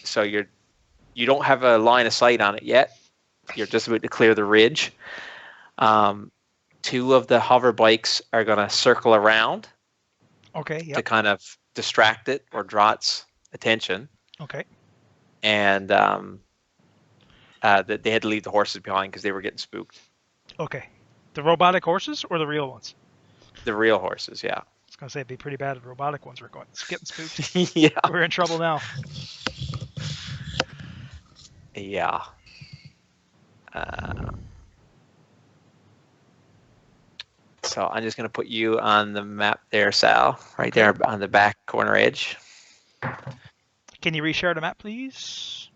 So you don't have a line of sight on it yet. You're just about to clear the ridge. 2 of the hover bikes are going to circle around. Okay. Yep. To kind of distract it or draw its attention. Okay. And that they had to leave the horses behind because they were getting spooked. Okay. The robotic horses or the real ones? The real horses, yeah. I was gonna say it'd be pretty bad if the robotic ones were getting spooked. Yeah. We're in trouble now. Yeah. So I'm just going to put you on the map there, Sal, right there on the back corner edge. Can you reshare the map, please?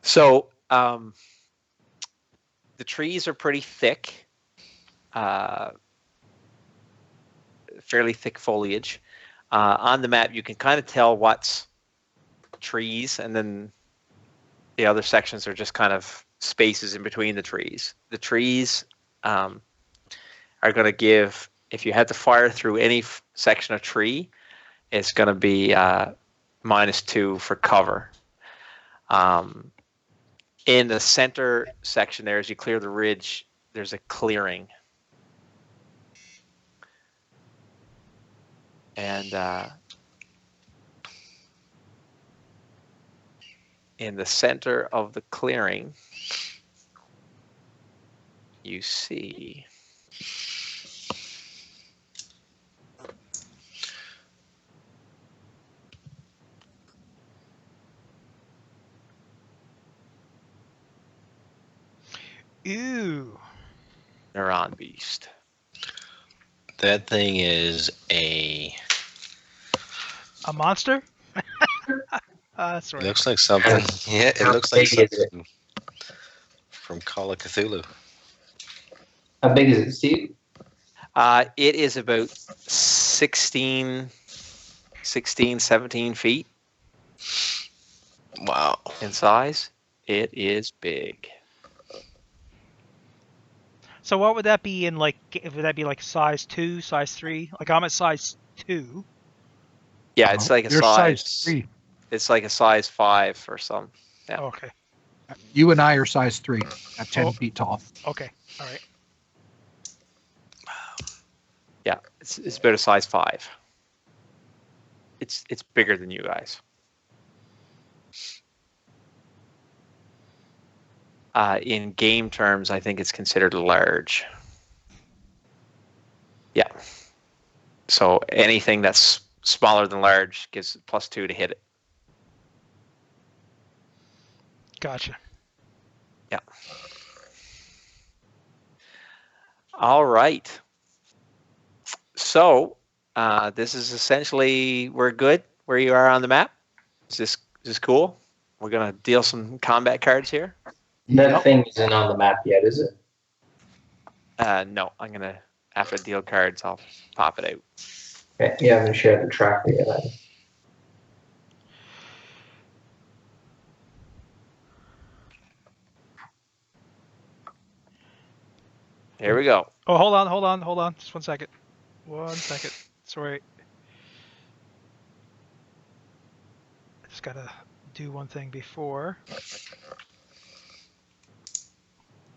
So the trees are pretty thick, fairly thick foliage. On the map, you can kind of tell what's trees, and then the other sections are just kind of spaces in between the trees. The trees are going to give, if you had to fire through any section of tree, it's going to be -2 for cover. In the center section there, as you clear the ridge, there's a clearing. And in the center of the clearing, you see Ew. Neuron Beast. That thing is a monster? That's right. It looks like something. Yeah, it looks like something from Call of Cthulhu. How big is it, Steve? It is about 16, 17 feet. Wow. In size. It is big. So what would that be in, like, would that be like size 2, size 3? Like, I'm at size 2. Yeah, it's like a size 3. It's like a size 5 or something. Yeah. Oh, okay. You and I are size 3 at 10 feet tall. Okay. All right. Yeah, it's about a size 5. It's bigger than you guys. In game terms, I think it's considered large. Yeah. So anything that's smaller than large gives +2 to hit it. Gotcha. Yeah. All right. So this is essentially, we're good where you are on the map. Is this cool? We're gonna deal some combat cards here. That thing isn't on the map yet, is it? No, I'm gonna, after deal cards, I'll pop it out. Okay, you haven't shared the tracker yet. Here we go. Oh, hold on. Just 1 second. 1 second. Sorry. I just gotta do one thing before.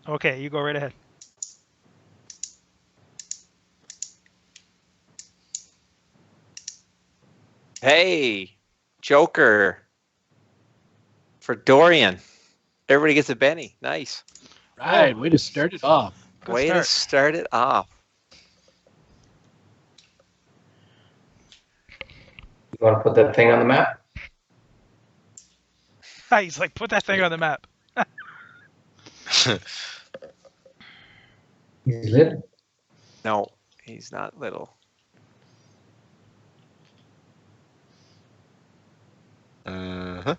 Okay, you go right ahead. Hey, Joker for Dorian. Everybody gets a Benny. Nice. Right, way to start it off. Way to start it off. You want to put that thing on the map? He's like, put that thing on the map. He's little. No, he's not little. Uh-huh.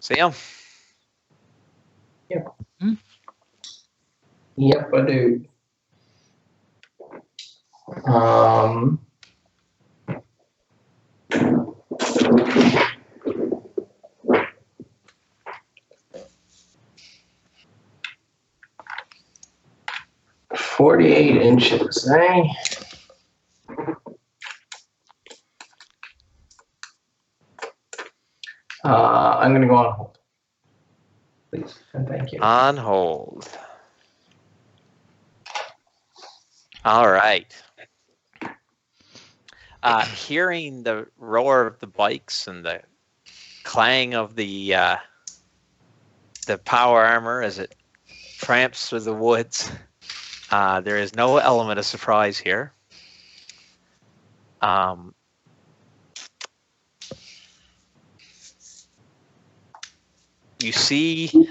See him? Yep. Yep, I do. 48 inches, eh? I'm going to go on hold. Please, and thank you. On hold. All right. Hearing the roar of the bikes and the clang of the power armor as it tramps through the woods, there is no element of surprise here. You see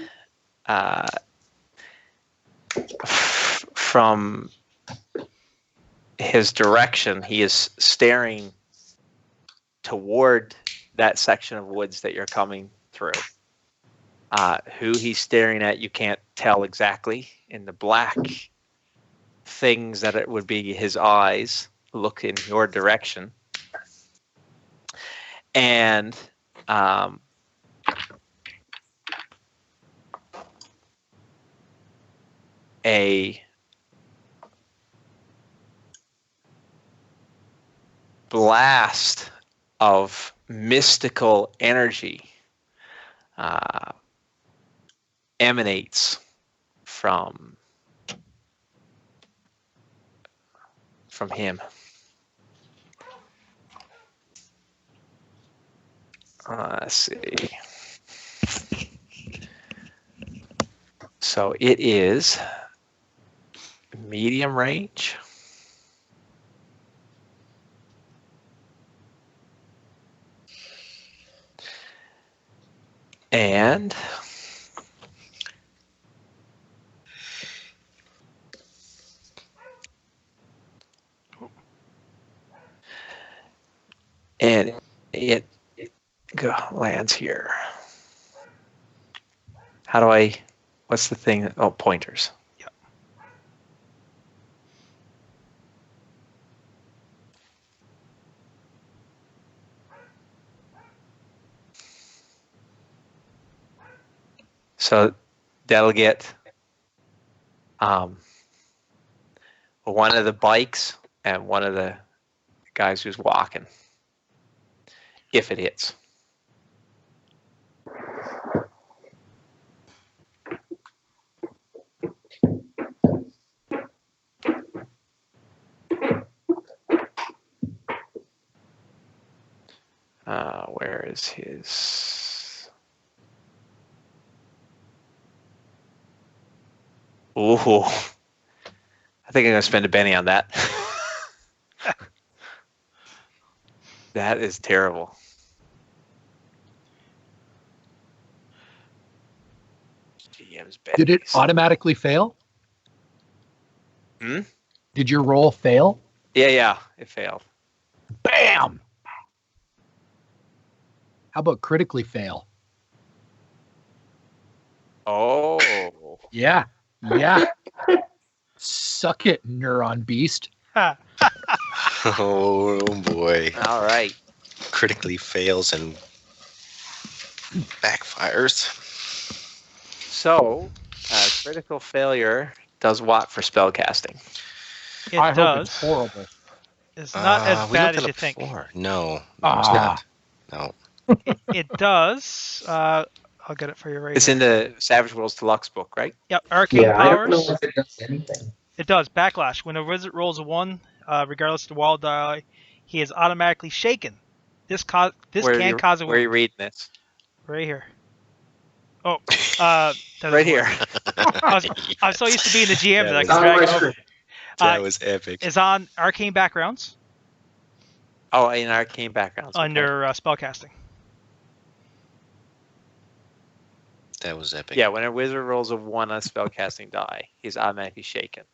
from his direction, he is staring toward that section of woods that you're coming through. Who he's staring at, you can't tell exactly. In the black things that it would be his eyes look in your direction. And a blast of mystical energy emanates from him. Let's see. So it is medium range. And it lands here. How do I, what's the thing? Oh, pointers. Yep. So that'll get one of the bikes and one of the guys who's walking, if it hits. Where is his? Ooh, I think I'm gonna spend a penny on that. That is terrible. GM's Did it pennies. automatically fail? Hmm? Did your roll fail? Yeah, it failed. Bam! How about critically fail? Oh. Yeah. Suck it, neuron beast. Oh boy. All right. Critically fails and backfires. So, critical failure does what for spellcasting? It I does. hope it's horrible. It's not as We bad looked as it you up think. before. No, it Ah. was not. No. It does. I'll get it for you right It's here. in the Savage Worlds Deluxe book, right? Yep, arcane Yeah, I don't know powers. if it does anything. It does. Backlash. When a wizard rolls a 1, regardless of the wild die, he is automatically shaken. This can cause a Where are you wound. reading this? Right here. Oh, that Right doesn't here. work. I'm so used to being the GM that I That can was- drag it on my over. screen. That was epic. It's on arcane backgrounds Oh, in arcane backgrounds. Okay. under spellcasting. That was epic. Yeah, when a wizard rolls a 1 on spellcasting die, he's automatically shaken.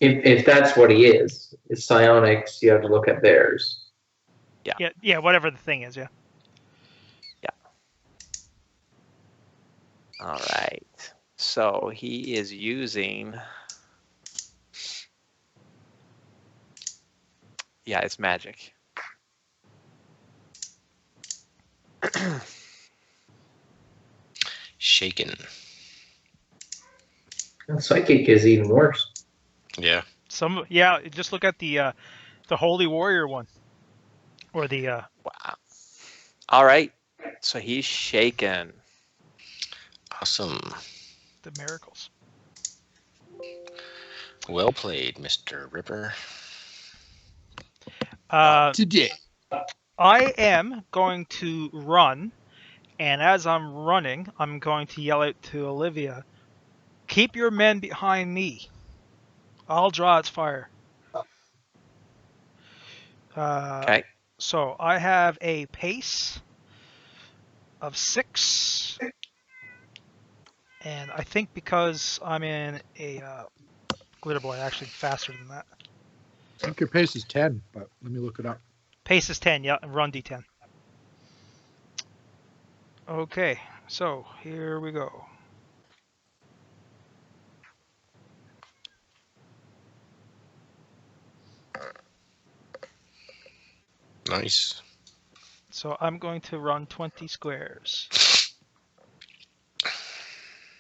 If that's what he is, it's psionics, you have to look at theirs. Yeah, whatever the thing is, yeah. All right. So he is using. Yeah, it's magic. Shaken. Psychic is even worse. Yeah. Just look at the Holy Warrior one, or the Wow. All right. So he's shaken. Awesome. the miracles. Well played, Mr. Ripper. Today. I am going to run, and as I'm running, I'm going to yell out to Olivia, "Keep your men behind me. I'll draw its fire." Okay. So I have a pace of 6, and I think because I'm in a glitter boy, actually faster than that. I think your pace is 10, but let me look it up. Pace is 10, yeah, and run D10. Okay, so here we go. Nice. So I'm going to run 20 squares.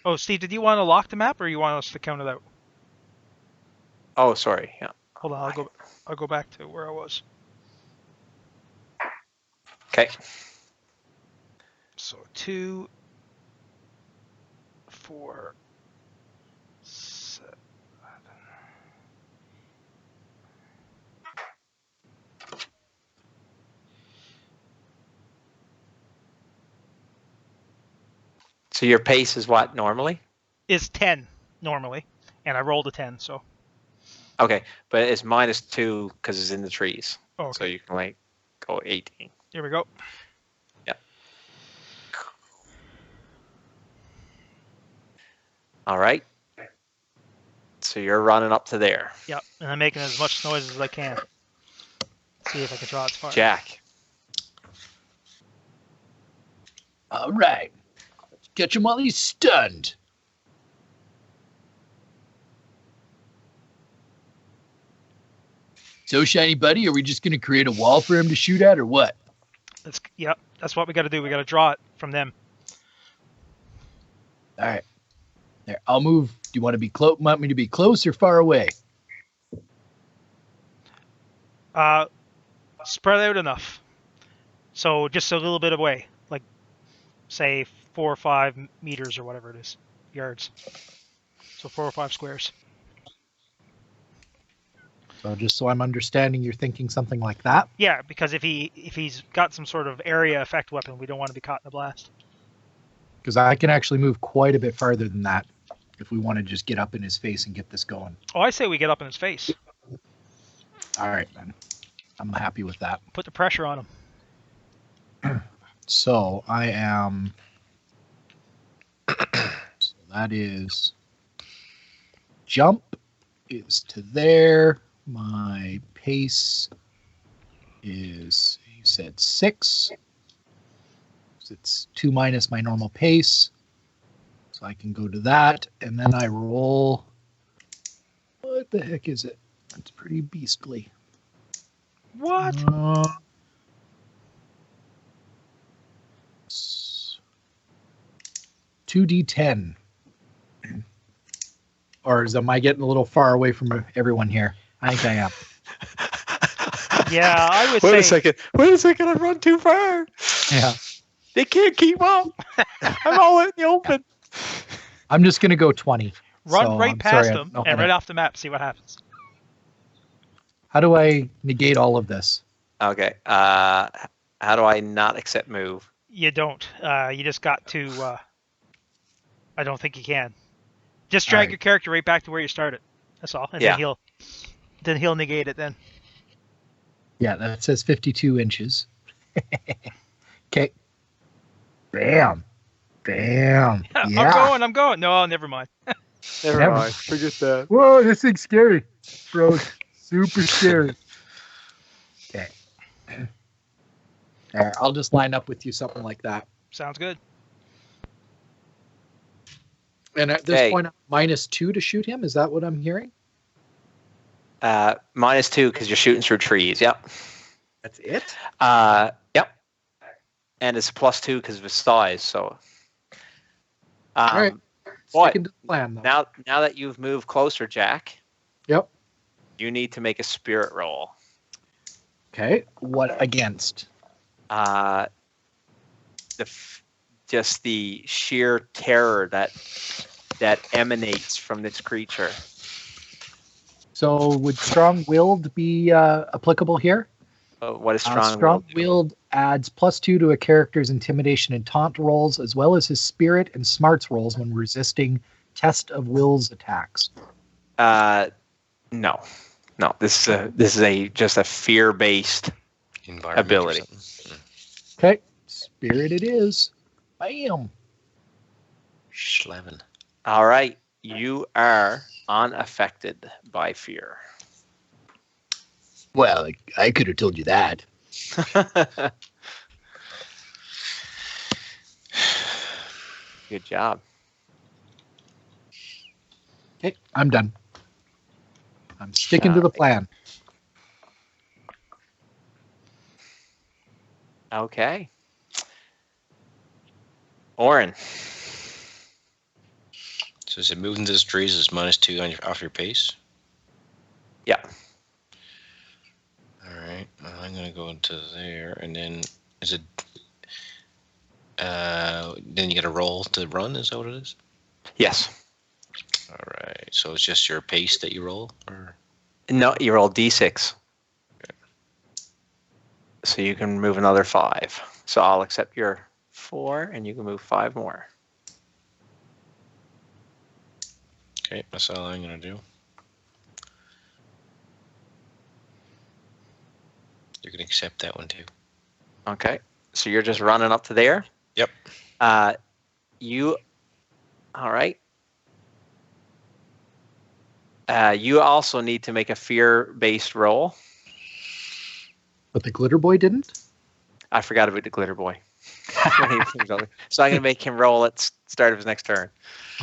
Oh, Steve, did you want to lock the map, or you want us to count it out? Oh, sorry. Yeah. Hold on, I'll go back to where I was. Okay. So 2, 4, 7. So your pace is what normally? Is 10 normally, and I rolled a 10, so. Okay, but it's -2 because it's in the trees. Oh, okay. So you can like go 18. Here we go. Yeah. All right. So you're running up to there. Yep, and I'm making as much noise as I can. See if I can draw its fire. Jack. All right. Let's catch him while he's stunned. So, Shiny Buddy, are we just going to create a wall for him to shoot at, or what? That's what we got to do. We got to draw it from them. All right. There, I'll move. Do you want me to be close or far away? Spread out enough. So just a little bit away, like say 4 or 5 meters or whatever it is, yards. So 4 or 5 squares. So just so I'm understanding, you're thinking something like that? Yeah, because if he's got some sort of area effect weapon, we don't want to be caught in a blast. Because I can actually move quite a bit farther than that if we want to just get up in his face and get this going. Oh, I say we get up in his face. All right, then. I'm happy with that. Put the pressure on him. So I am. So that is. Jump is to there. My pace is, you said 6. So it's 2 minus my normal pace. So I can go to that. And then I roll. What the heck is it? That's pretty beastly. What? 2d10. Or am I getting a little far away from everyone here? I think I am. Yeah, I would Wait say. a second. I run too far. Yeah. They can't keep up. I'm all in the open. I'm just going to go 20. Run So, right I'm past sorry, I them don't know and how right to- off the map. See what happens. How do I negate all of this? Okay. How do I not accept move? You don't. You just got to. I don't think you can. Just All drag right. your character right back to where you started. That's all, and Yeah. then he'll negate it. Then. Yeah, that says 52 inches. Okay. Bam. Yeah. I'm going. No, never mind. Never mind. Forget that. Whoa, this thing's scary. Bro, super scary. Okay. There, I'll just line up with you something like that. Sounds good. And at this Hey. point, -2 to shoot him. Is that what I'm hearing? -2 because you're shooting through trees. Yep. That's it? Yep. And it's +2 because of his size. So. All right. Boy, Sticking to the plan, though. now that you've moved closer, Jack, Yep. You need to make a spirit roll. Okay. What against? Just the sheer terror that emanates from this creature. So would strong-willed be applicable here? What is strong? Strong-willed adds +2 to a character's intimidation and taunt rolls, as well as his spirit and smarts rolls when resisting test of will's attacks. No. This is just a fear-based ability. Okay, spirit it is. Bam. Schleven. All right, you are unaffected by fear. Well, I could have told you that. Good job. Okay, I'm done. I'm sticking to the plan. Okay. Oren. So is it moving to the trees is -2 off your pace? Yeah. All right. Well, I'm gonna go into there, and then is it? Then you got to roll to run. Is that what it is? Yes. All right. So it's just your pace that you roll, or? No, you roll d6. Okay. So you can move another 5. So I'll accept your 4, and you can move 5 more. Okay, that's all I'm gonna do. You can accept that one too. Okay. So you're just running up to there? Yep. All right. You also need to make a fear-based roll. But the glitter boy didn't? I forgot about the glitter boy. So I'm going to make him roll at the start of his next turn.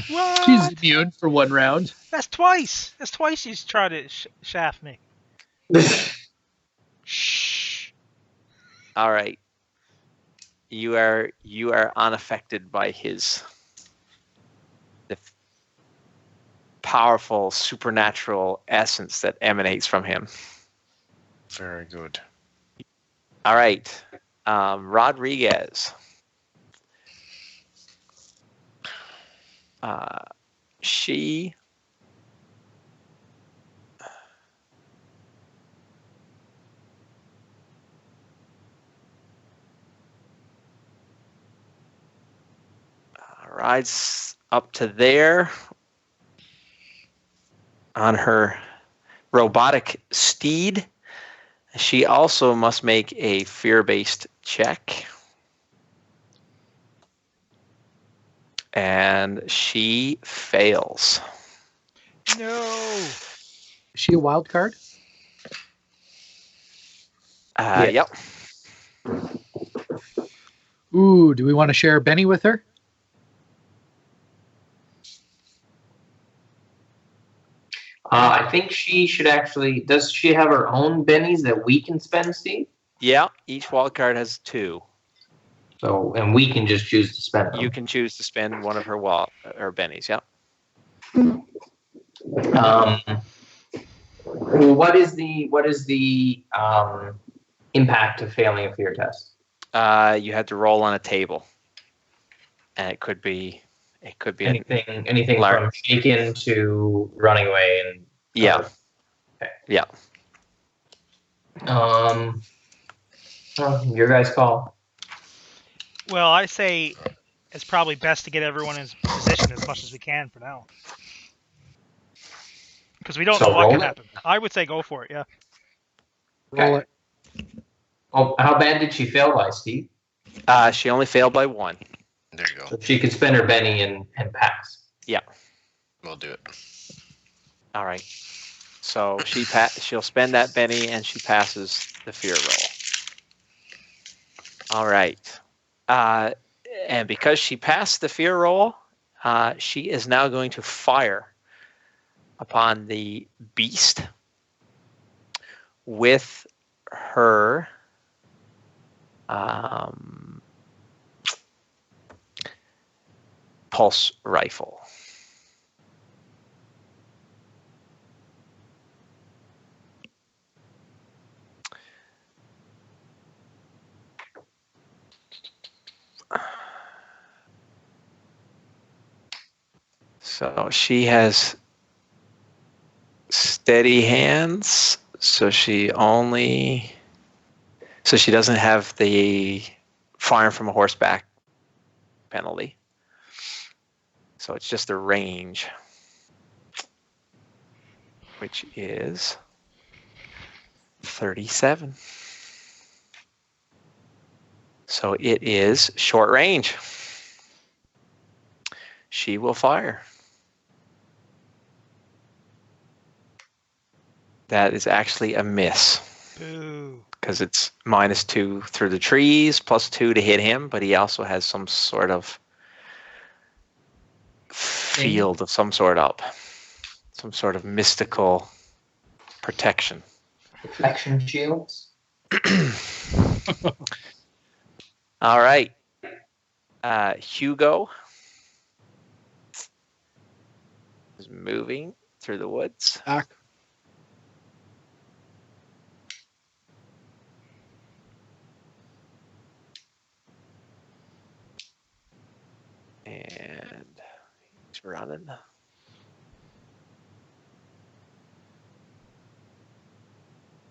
What? She's immune for 1 round. That's twice. That's twice he's tried to shaft me. Shh. All right. You are unaffected by the powerful supernatural essence that emanates from him. Very good. All right. Rodriguez. She rides up to there on her robotic steed. She also must make a fear-based check. And she fails. No. Is she a wild card? Yep. Ooh, do we want to share Benny with her? I think she should actually. Does she have her own bennies that we can spend, Steve? Yeah, each wild card has 2. So, and we can just choose to spend them. You can choose to spend one of her bennies. Yeah. What is the impact of failing a fear test? You had to roll on a table, and it could be anything from shaken to running away and yeah. Okay. Yeah. Your guys' call. Well, I say it's probably best to get everyone in position as much as we can for now. Because we don't know what can happen. I would say go for it, yeah. Roll it. Oh, how bad did she fail by, Steve? She only failed by 1. There you go. So she could spend her Benny and pass. Yeah. We'll do it. All right. So she'll spend that Benny, and she passes the fear roll. All right. And because she passed the fear roll, she is now going to fire upon the beast with her pulse rifle. So she has steady hands, so she doesn't have the firing from a horseback penalty. So it's just the range, which is 37. So it is short range. She will fire. That is actually a miss. Boo. Because it's -2 through the trees, +2 to hit him, but he also has some sort of field of some sort up. Some sort of mystical protection. Deflection shields. All right. Hugo is moving through the woods. Back. And he's running.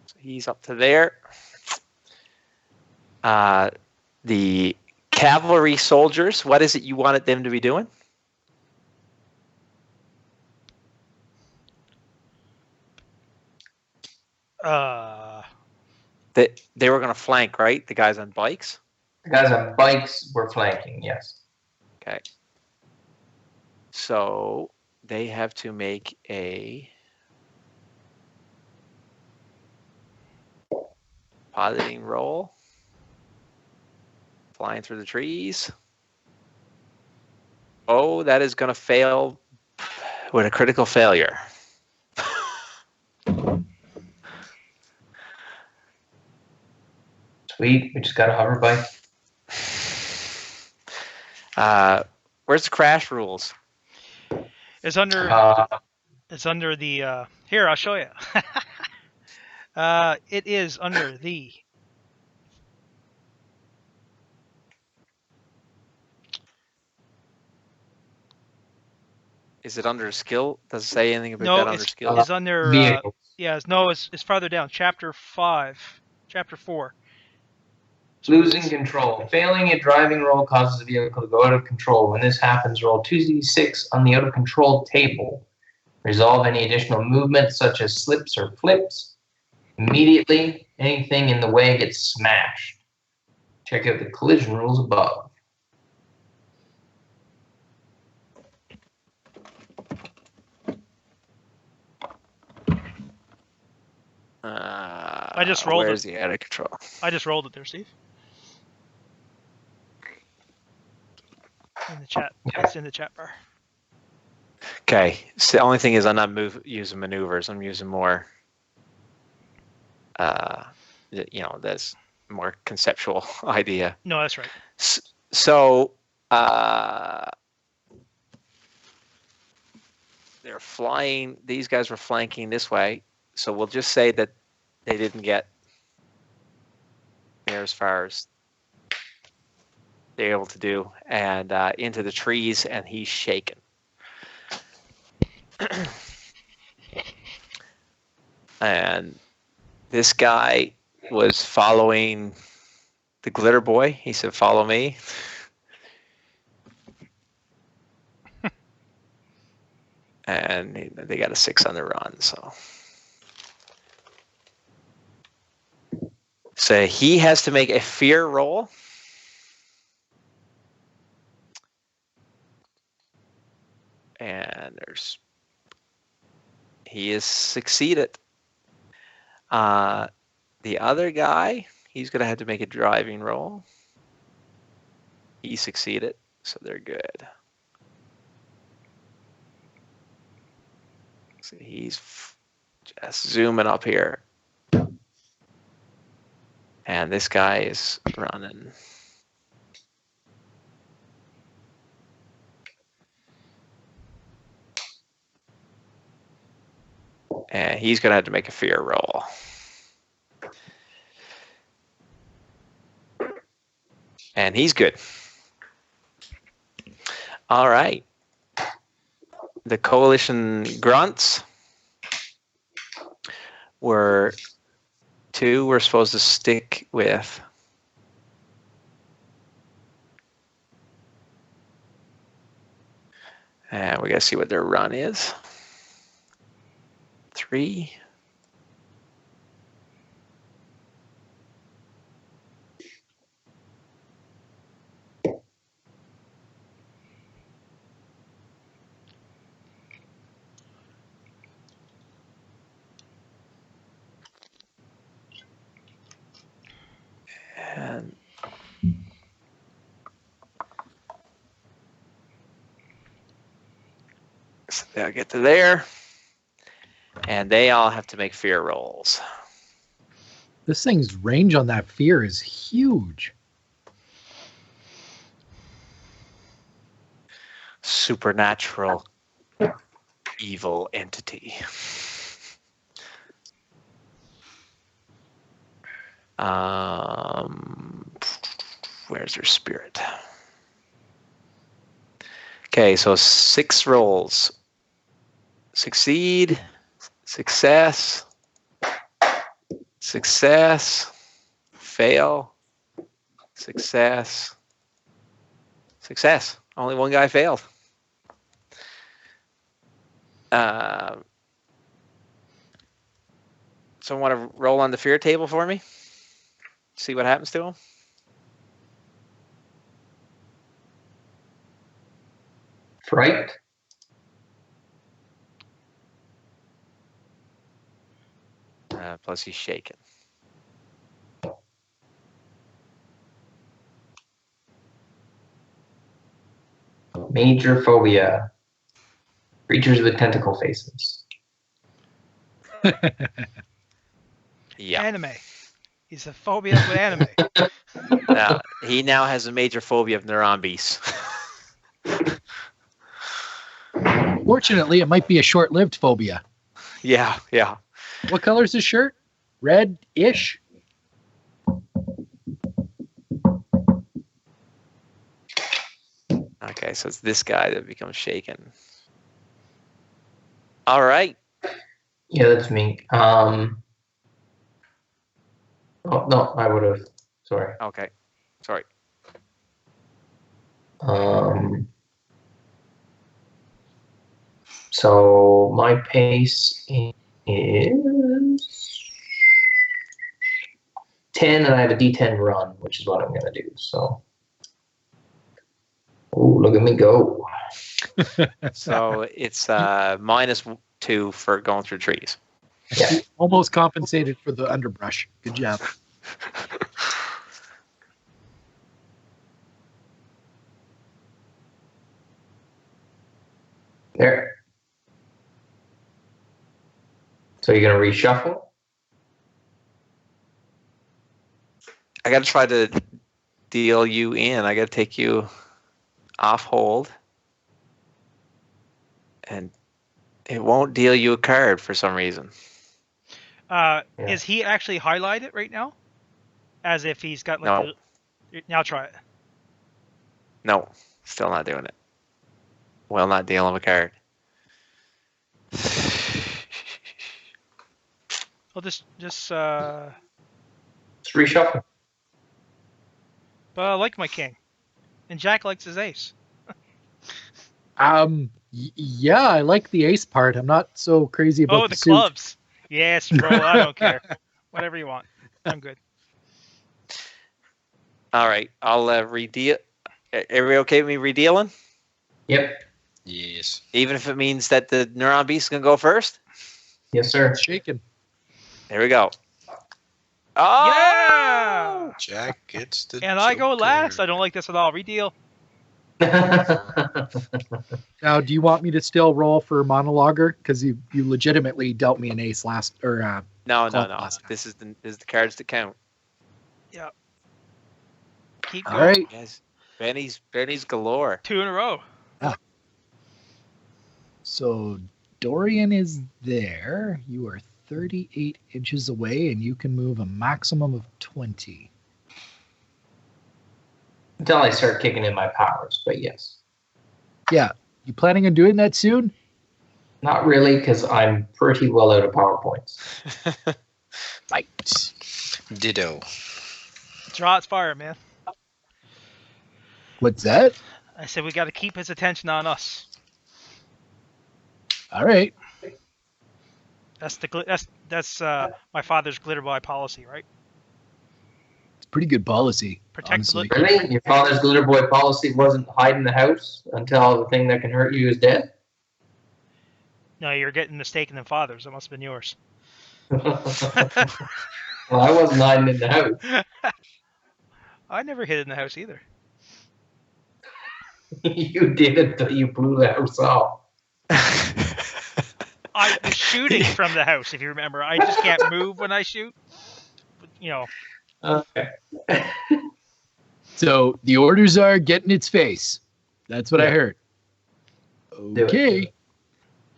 So he's up to there. The cavalry soldiers, what is it you wanted them to be doing? They were going to flank, right? The guys on bikes? The guys on bikes were flanking, yes. Okay. So they have to make a piloting roll. Flying through the trees. Oh, that is going to fail with a critical failure. Sweet, we just got a hover bike. Where's the crash rules? It's under. It's under the. Here, I'll show you. It is under the. Is it under skill? Does it say anything about No, that under it's skill? it's under. Vehicles. It's farther down. Chapter 5, Chapter 4. Losing control. Failing a driving roll causes the vehicle to go out of control. When this happens, roll 2d6 on the out of control table. Resolve any additional movements such as slips or flips. Immediately, anything in the way gets smashed. Check out the collision rules above. I just rolled Where's it. the out of control? I just rolled it there, Steve. In the chat. It's in the chat bar. Okay. So the only thing is I'm not using maneuvers. I'm using more, that's more conceptual idea. No, that's right. So they're flying. These guys were flanking this way. So we'll just say that they didn't get there as far as they're able to do, and into the trees, and he's shaken. And this guy was following the glitter boy. He said, "Follow me." And they got a 6 on the run. So he has to make a fear roll. And he is succeeded. The other guy, he's going to have to make a driving roll. He succeeded, so they're good. So he's just zooming up here. And this guy is running. And he's going to have to make a fear roll. And he's good. All right. the coalition grunts were 2 we're supposed to stick with. And we got to see what their run is. 3. And so they'll get to there. And they all have to make fear rolls. This thing's range on that fear is huge. Supernatural evil entity. Where's their spirit? Okay, so 6 rolls. Succeed, success, success, fail, success, success. Only one guy failed. Someone want to roll on the fear table for me? See what happens to him? Fright. Plus he's shaken. Major phobia. Creatures with tentacle faces. Yeah. Anime. He's a phobia with anime. He now has a major phobia of neuron beasts. Fortunately, it might be a short-lived phobia. Yeah. What color's his shirt? Red-ish? Okay, so it's this guy that becomes shaken. All right. Yeah, that's me. Oh, no, I would have. Sorry. Okay. Sorry. So my pace is 10, and I have a D10 run, which is what I'm going to do. So, oh, look at me go. So it's -2 for going through trees. Yeah. Almost compensated for the underbrush. Good job. There. So you're going to reshuffle? I got to try to deal you in. I got to take you off hold. And it won't deal you a card for some reason. Is he actually highlighted right now? As if he's got like... No. Now try it. No, still not doing it. Well, not dealing with a card. Well, just reshuffle. But I like my king. And Jack likes his ace. Yeah, I like the ace part. I'm not so crazy about the suit. clubs. Yes, bro. I don't care. Whatever you want. I'm good. All right, I'll redeal. Everybody okay with me redealing? Yep. Yes. Even if it means that the neuron beast is gonna go first. Yes, sir. Shaken. There we go. Oh! Yeah! Jack gets the And I go Joker. last. I don't like this at all. Redeal. Now, do you want me to still roll for monologuer? Because you legitimately dealt me an ace last or No. last time. This is the cards that count. Yep. Keep All going. right. Yes, Benny's galore. 2 in a row. So Dorian is there. You are 38 inches away, and you can move a maximum of 20. Until I start kicking in my powers, but yes. Yeah. You planning on doing that soon? Not really, because I'm pretty well out of PowerPoints. Right. Ditto. Shots fired, man. What's that? I said we got to keep his attention on us. All right. That's my father's glitter boy policy, right? It's pretty good policy, Protect the honestly. Really? Your father's glitter boy policy wasn't hide in the house until the thing that can hurt you is dead? No, you're getting mistaken in fathers. That must have been yours. Well, I wasn't hiding in the house. I never hid in the house either. You did it until you blew the house off. I was shooting from the house, if you remember. I just can't move when I shoot. But, Okay. So the orders are get in its face. That's what I Yeah. heard. Do it. Okay.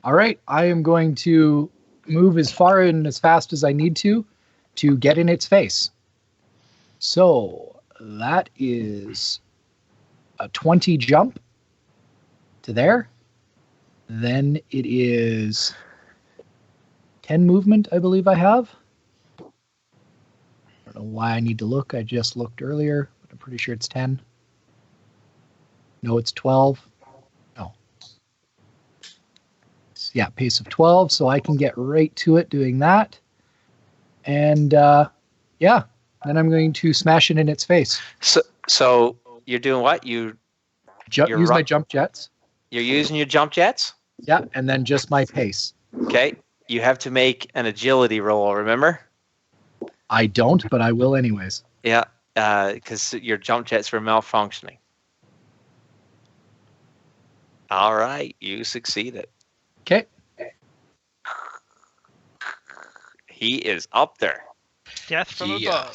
All right. I am going to move as far and as fast as I need to get in its face. So that is a 20 jump to there. Then it is 10 movement, I believe I have. I don't know why I need to look. I just looked earlier, but I'm pretty sure it's 10. No, it's 12. No. Yeah, pace of 12, so I can get right to it doing that. And yeah, then I'm going to smash it in its face. So you're doing what? You're Use my jump jets. using your jump jets? Yeah, and then just my pace. Okay. You have to make an agility roll, remember? I don't, but I will anyways. Yeah, because your jump jets were malfunctioning. All right, you succeeded. Okay. He is up there. death from Yeah. above.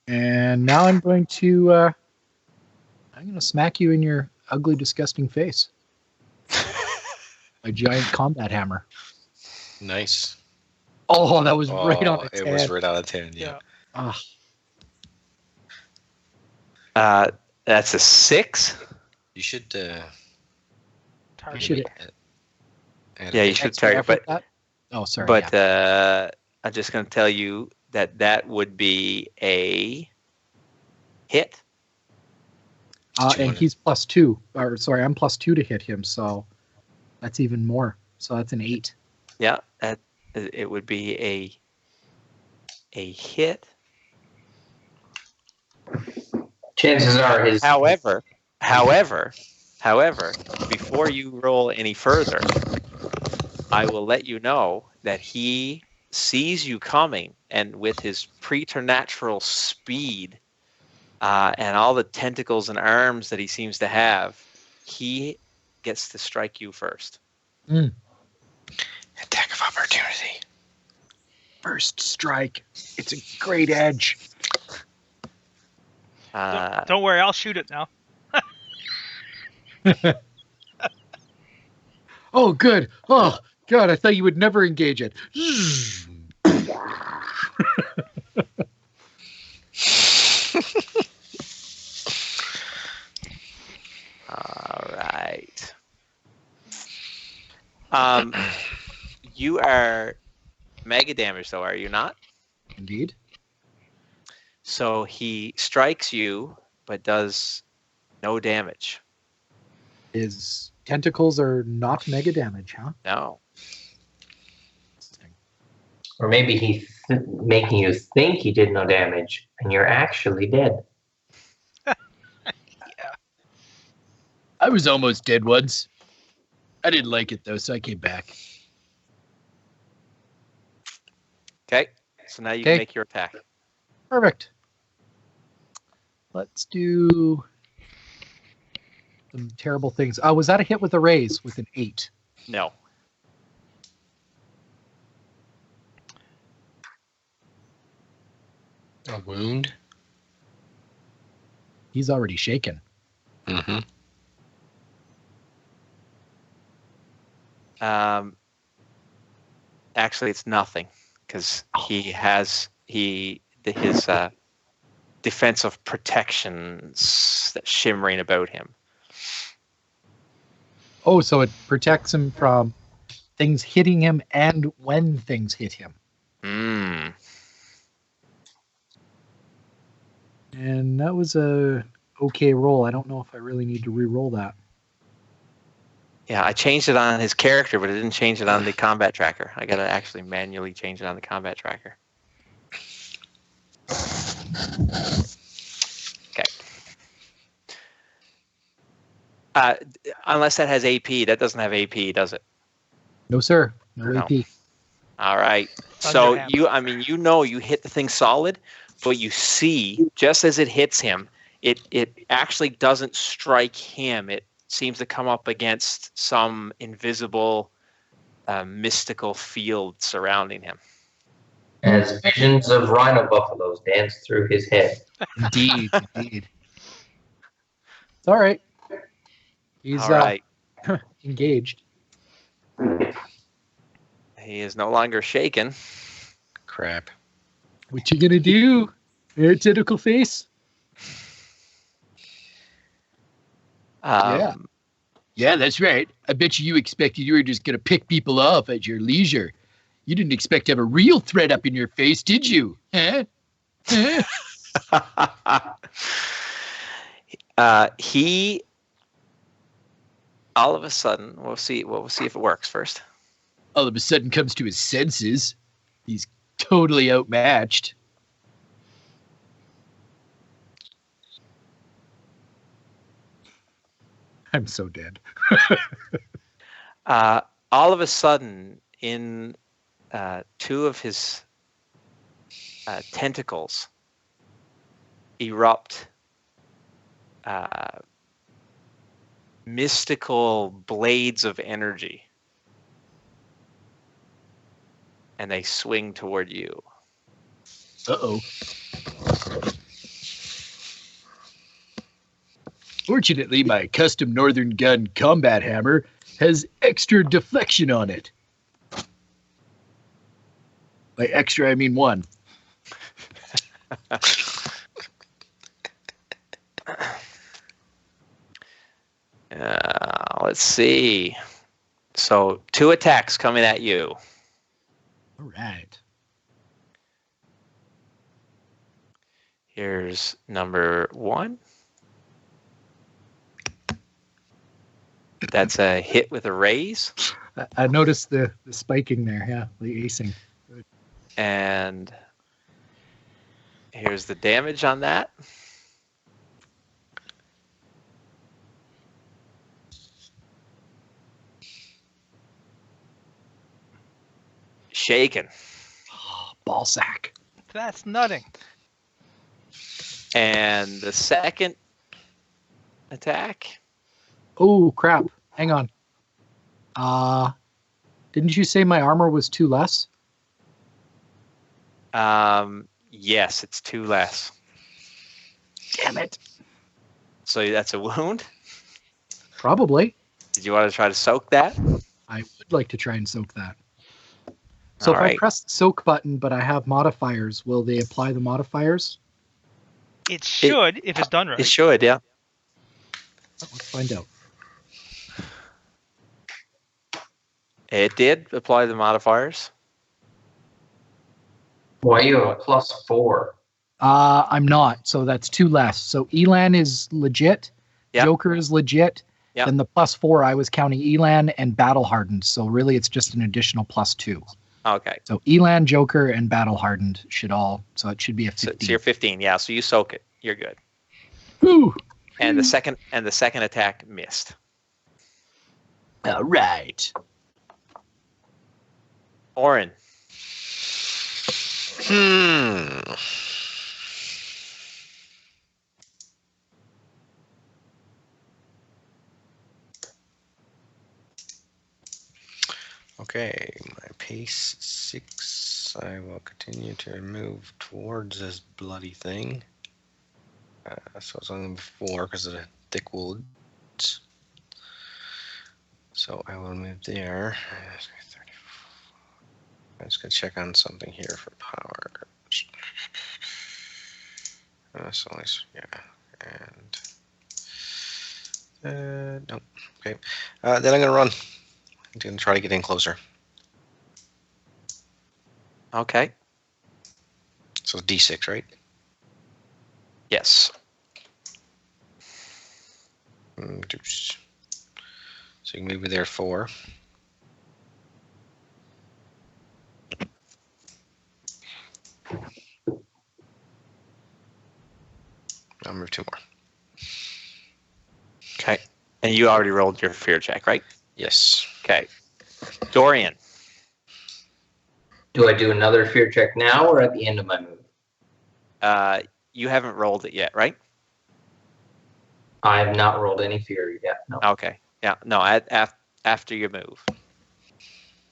And now I'm going to smack you in your ugly, disgusting face. A giant combat hammer. Nice. Oh, that was right on its It head. was right out of 10, yeah. Ah, That's a 6. You should Target. should- add Yeah, a you bit. should extra target, effort but that. Oh, sorry. but yeah. I'm just going to tell you that would be a hit. And 200. he's +2. Or sorry, I'm +2 to hit him, so that's even more. So that's an 8. Yeah, it would be a hit. Chances are his. However, before you roll any further, I will let you know that he sees you coming, and with his preternatural speed and all the tentacles and arms that he seems to have, he gets to strike you first. Attack of opportunity. First strike. It's a great edge. Don't worry, I'll shoot it now. Oh, good. Oh, God, I thought you would never engage it. All right. You are mega damaged, though, are you not? Indeed. So he strikes you, but does no damage. His tentacles are not mega damage, huh? No. Or maybe he's making you think he did no damage, and you're actually dead. I was almost dead once. I didn't like it, though, so I came back. Okay. So now you Okay. can make your attack. Perfect. Let's do some terrible things. Was that a hit with a raise with an 8? No. A wound? He's already shaken. Mm-hmm. Actually, it's nothing because he has his defensive protections that's shimmering about him. Oh, so it protects him from things hitting him and when things hit him. Hmm. And that was a okay roll. I don't know if I really need to re-roll that. Yeah, I changed it on his character, but I didn't change it on the combat tracker. I gotta actually manually change it on the combat tracker. Okay. Unless that has AP, that doesn't have AP, does it? No, sir. No No. AP. All right. So Thunderhammer. you hit the thing solid, but you see just as it hits him, it actually doesn't strike him. It seems to come up against some invisible, mystical field surrounding him. As visions of rhino buffaloes dance through his head. Indeed, indeed. It's all right. He's All right. engaged. He is no longer shaken. Crap. What you gonna do? Tentacle face? Yeah, that's right. I bet you expected you were just gonna pick people off at your leisure. You didn't expect to have a real threat up in your face, did you? Huh? He all of a sudden, we'll see if it works first. All of a sudden comes to his senses. He's totally outmatched. I'm so dead. All of a sudden, in two of his tentacles erupt mystical blades of energy, and they swing toward you. Uh-oh. Fortunately, my custom Northern Gun combat hammer has extra deflection on it. By extra, I mean one. Let's see. So 2 attacks coming at you. All right. Here's number 1. That's a hit with a raise. I noticed the spiking there, yeah, the acing. And here's the damage on that. Shaken. Oh, ball sack. That's nutting. And the second attack. Oh, crap. Hang on. Didn't you say my armor was 2 less? Yes, it's 2 less. Damn it. So that's a wound. Probably. Did you want to try to soak that? I would like to try and soak that. So All if right. I press the soak button, but I have modifiers, will they apply the modifiers? It should, if it's done right. It should, yeah. Let's find out. It did apply the modifiers. Why you have a +4? I'm not, so that's 2 less. So Elan is legit. Yep. Joker is legit. Yep. Then the +4, I was counting Elan and Battle Hardened. So really, it's just an additional +2. Okay. So Elan, Joker, and Battle Hardened should all. So it should be a So 15. you're 15, yeah. So you soak it. You're good. Woo! And the second attack missed. All right. Orin. Okay, my pace 6. I will continue to move towards this bloody thing. So it's only 4 because of the thick woods. So I will move there. I'm just going to check on something here for power. So yeah, and No. Okay. Then I'm going to run. I'm going to try to get in closer. Okay. So D6, right? Yes. Deuce. So you can move me there 4. I'll move 2 more. Okay. And you already rolled your fear check, right? Yes. Okay. Dorian. Do I do another fear check now or at the end of my move? You haven't rolled it yet, right? I have not rolled any fear yet. No. Okay. Yeah. No. After you move.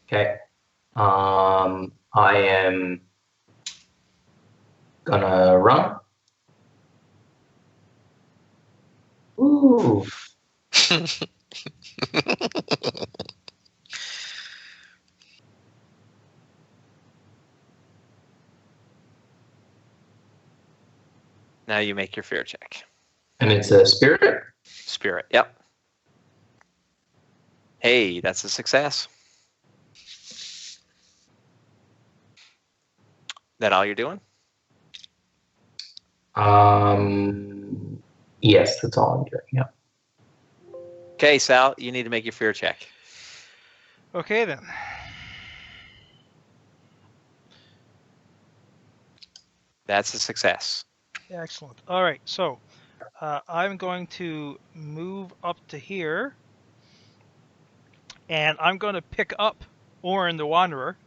Okay. I am gonna run. Ooh. Now you make your fear check. And it's a spirit. Spirit. Yep. Hey, that's a success. That all you're doing? Yes, that's all I'm doing. Yeah. Okay, Sal, you need to make your fear check. Okay then. That's a success. Excellent. All right, so I'm going to move up to here, and I'm going to pick up Orin the Wanderer.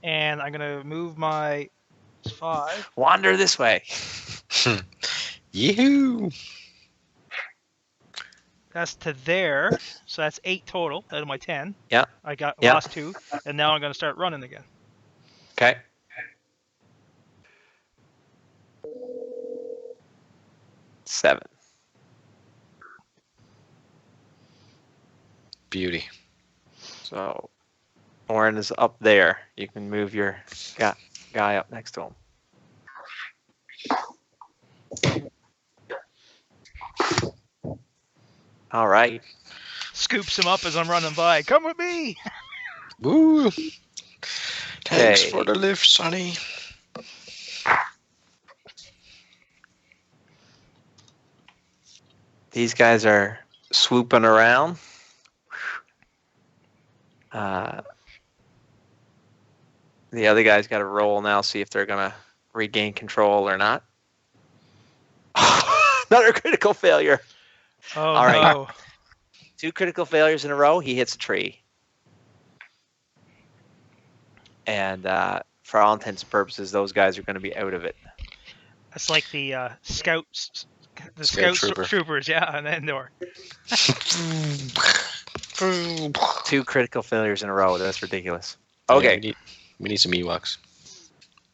And I'm going to move my 5. Wander this way. Yee-hoo! That's to there, so that's 8 total out of my 10. Yeah. I got Yeah. lost 2, and now I'm going to start running again. Okay. Seven. Beauty. So, Orin is up there. You can move your guy up next to him. All right. Scoops him up as I'm running by. Come with me! Woo! Thanks Okay. for the lift, Sonny. These guys are swooping around. The other guy's got to roll now, see if they're going to regain control or not. Another critical failure. Oh, All right. no. 2 critical failures in a row. He hits a tree. And for all intents and purposes, those guys are going to be out of it. That's like the scouts, the Scout scout trooper. troopers, yeah, on Endor. 2 critical failures in a row. That's ridiculous. Yeah, Okay. we need some Ewoks.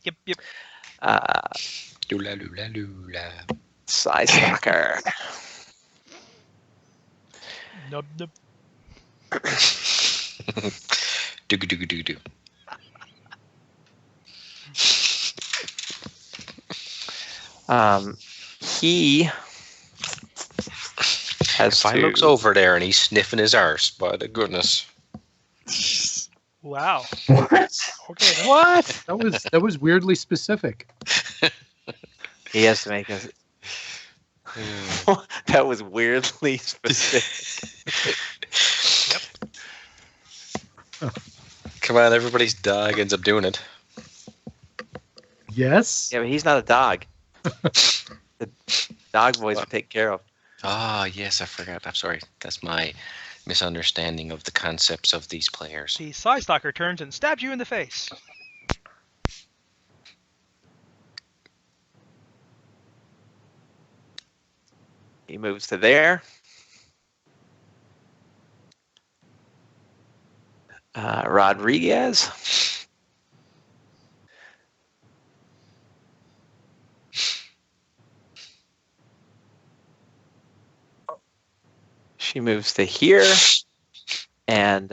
Yep. Lula, lula, lula. Size stalker. Nub. Doo-doo-doo-doo-doo. He has If I looks over there and he's sniffing his arse, by the goodness. Wow. What? Okay. Then. What? That was weirdly specific. He has to make us. That was weirdly specific. Come on, everybody's dog ends up doing it. Yes. Yeah, but he's not a dog. The dog boys are taken care of. Ah, yes, I forgot. I'm sorry. That's my misunderstanding of the concepts of these players. The Psy Stalker turns and stabs you in the face. He moves to there. Rodriguez. She moves to here and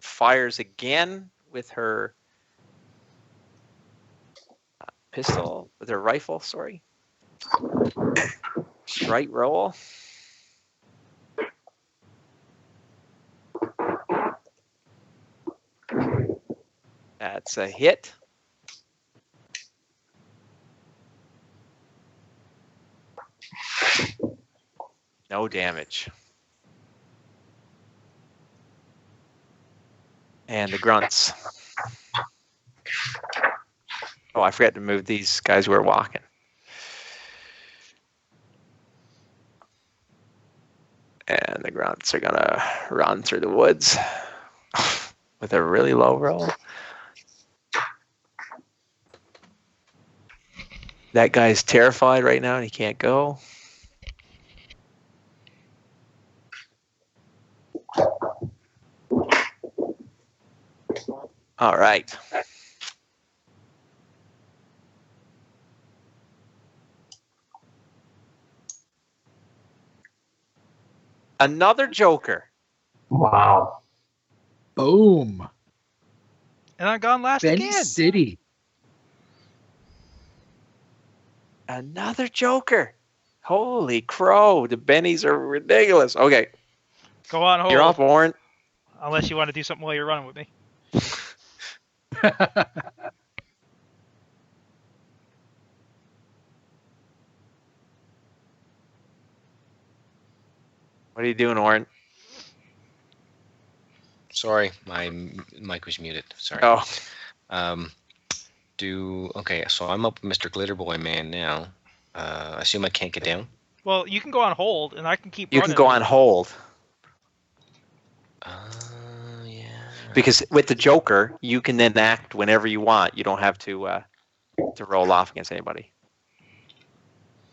fires again with her pistol, with their rifle, sorry. Right roll. That's a hit. No damage. And the grunts. Oh, I forgot to move these guys who are walking. And the grunts are gonna run through the woods with a really low roll. That guy's terrified right now and he can't go. All right. Another Joker. Wow. Boom. And I'm gone last Benny again. City. Another Joker. Holy crow. The bennies are ridiculous. Okay. Go on hold. You're off, Warren. Unless you want to do something while you're running with me. What are you doing, Warren? Sorry, my mic was muted. Sorry. Oh, Okay, so I'm up with Mr. Glitterboy Man now. I assume I can't get down. Well, you can go on hold, and I can keep you running. can go on hold. Yeah. Because with the Joker, you can then act whenever you want. You don't have to roll off against anybody.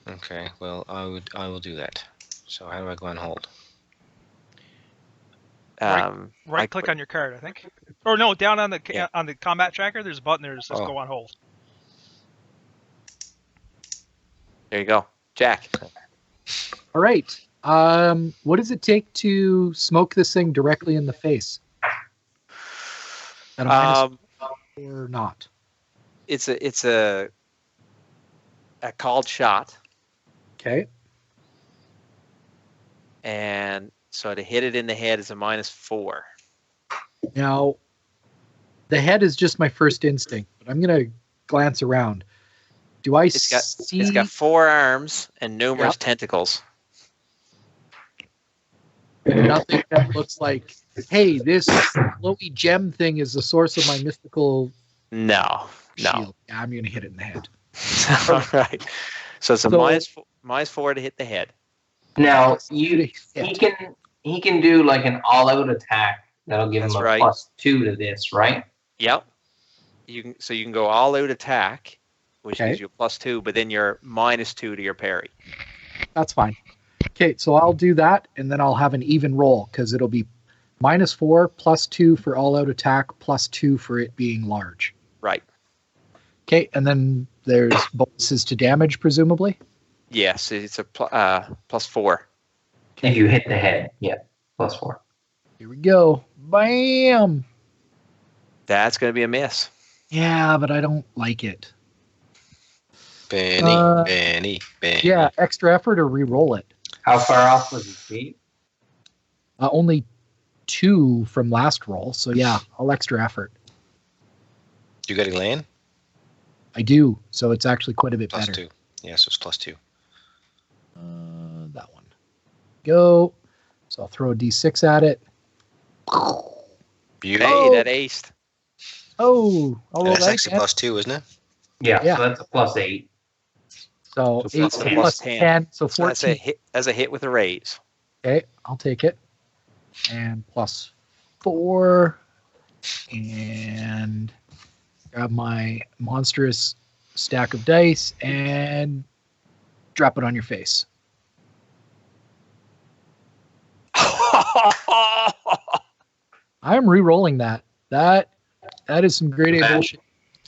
Okay, well, I will do that. So how do I go on hold? Right click on your card, I think. Or no, down on the Yeah. on the combat tracker, there's a button there that says Oh. go on hold. There you go. Jack. All right. What does it take to smoke this thing directly in the face? At a minus or not? It's a called shot. Okay. And so to hit it in the head is a -4. Now, the head is just my first instinct, but I'm going to glance around. Do I see? It's got 4 arms and numerous tentacles. Nothing that looks like, hey, this glowy gem thing is the source of my mystical No. shield. Yeah, I'm going to hit it in the head. All right. So it's a -4 to hit the head. Now he can do like an all-out attack that'll give That's him a right. +2 to this, right? Yep. You can go all out attack, which Okay. gives you a +2, but then you're -2 to your parry. That's fine. Okay, so I'll do that, and then I'll have an even roll, because it'll be -4, +2 for all-out attack, +2 for it being large. Right. Okay, and then there's bonuses to damage, presumably? Yes, it's a +4. If you hit the head, yeah, +4. Here we go. Bam! That's going to be a miss. Yeah, but I don't like it. Benny. Yeah, extra effort or re-roll it. How far off was his feet? Only 2 from last roll, so yeah, I'll extra effort. You got a land? I do, so it's actually quite a bit Plus better. 2. Yeah, so it's +2. That one. Go. So I'll throw a d6 at it. Beautiful. Hey, that aced. Oh, I'll And roll that's that actually again. +2, isn't it? Yeah, so that's a +8. So So 8 that's a plus +10. 10, so So that's 14. a hit with a raise. Okay, I'll take it. And +4. And grab my monstrous stack of dice and drop it on your face. I'm re-rolling that. That is some grade A bullshit.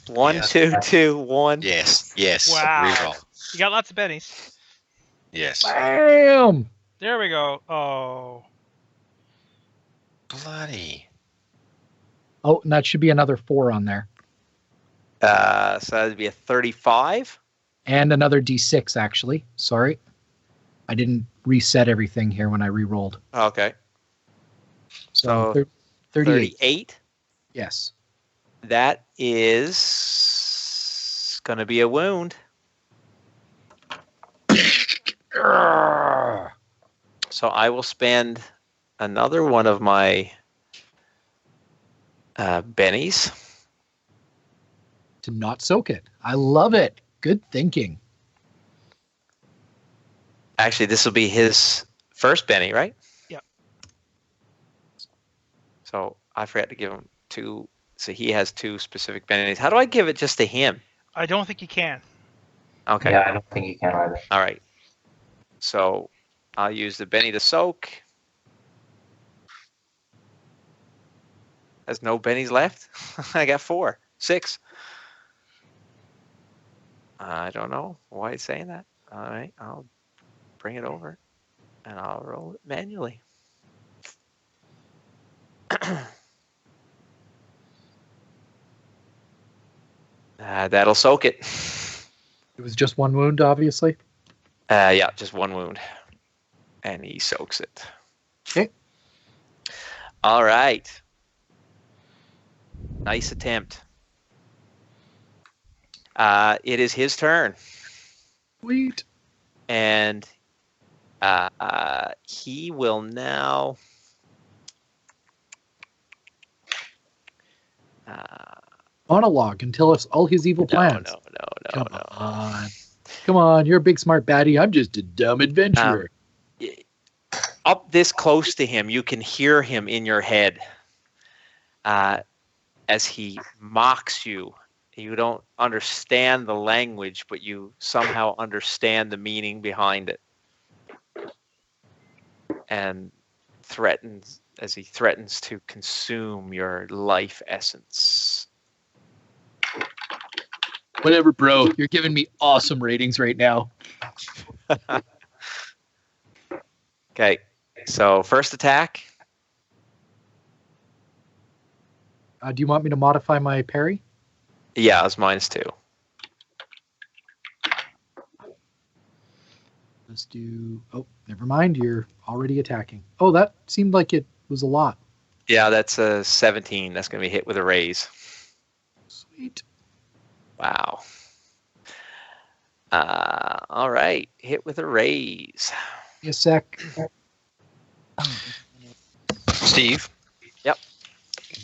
1, Yes. 2, 2, 1. Yes. Wow. Reroll. You got lots of bennies. Yes. Bam! There we go. Oh. Bloody. Oh, and that should be another 4 on there. So that'd be a 35. And another d6, actually. Sorry. I didn't reset everything here when I re-rolled. Okay. So, So 38. 38. Yes. That is going to be a wound. So I will spend another one of my bennies. To not soak it. I love it. Good thinking. Actually, this will be his first benny, right? Yep. So I forgot to give him 2. So he has 2 specific bennies. How do I give it just to him? I don't think you can. Okay. Yeah, I don't think you can either. All right. So I'll use the benny to soak. There's no bennies left. I got 4, 6. I don't know why it's saying that. All right, I'll bring it over and I'll roll it manually. That'll soak it. It was just one wound, obviously. Yeah, just 1 wound. And he soaks it. Okay. All right. Nice attempt. It is his turn. Sweet. And he will now... Monologue and tell us all his evil plans. No. Come on. Come on, you're a big smart baddie. I'm just a dumb adventurer. Up this close to him, you can hear him in your head as he mocks you. You don't understand the language, but you somehow understand the meaning behind it. And he threatens to consume your life essence. Whatever, bro. You're giving me awesome ratings right now. Okay, so first attack. Do you want me to modify my parry? Yeah, it's -2. Let's do... Oh, never mind. You're already attacking. Oh, that seemed like it was a lot. Yeah, that's a 17. That's going to be hit with a raise. Sweet. Wow. All right, hit with a raise. Give me a sec. Steve? Yep.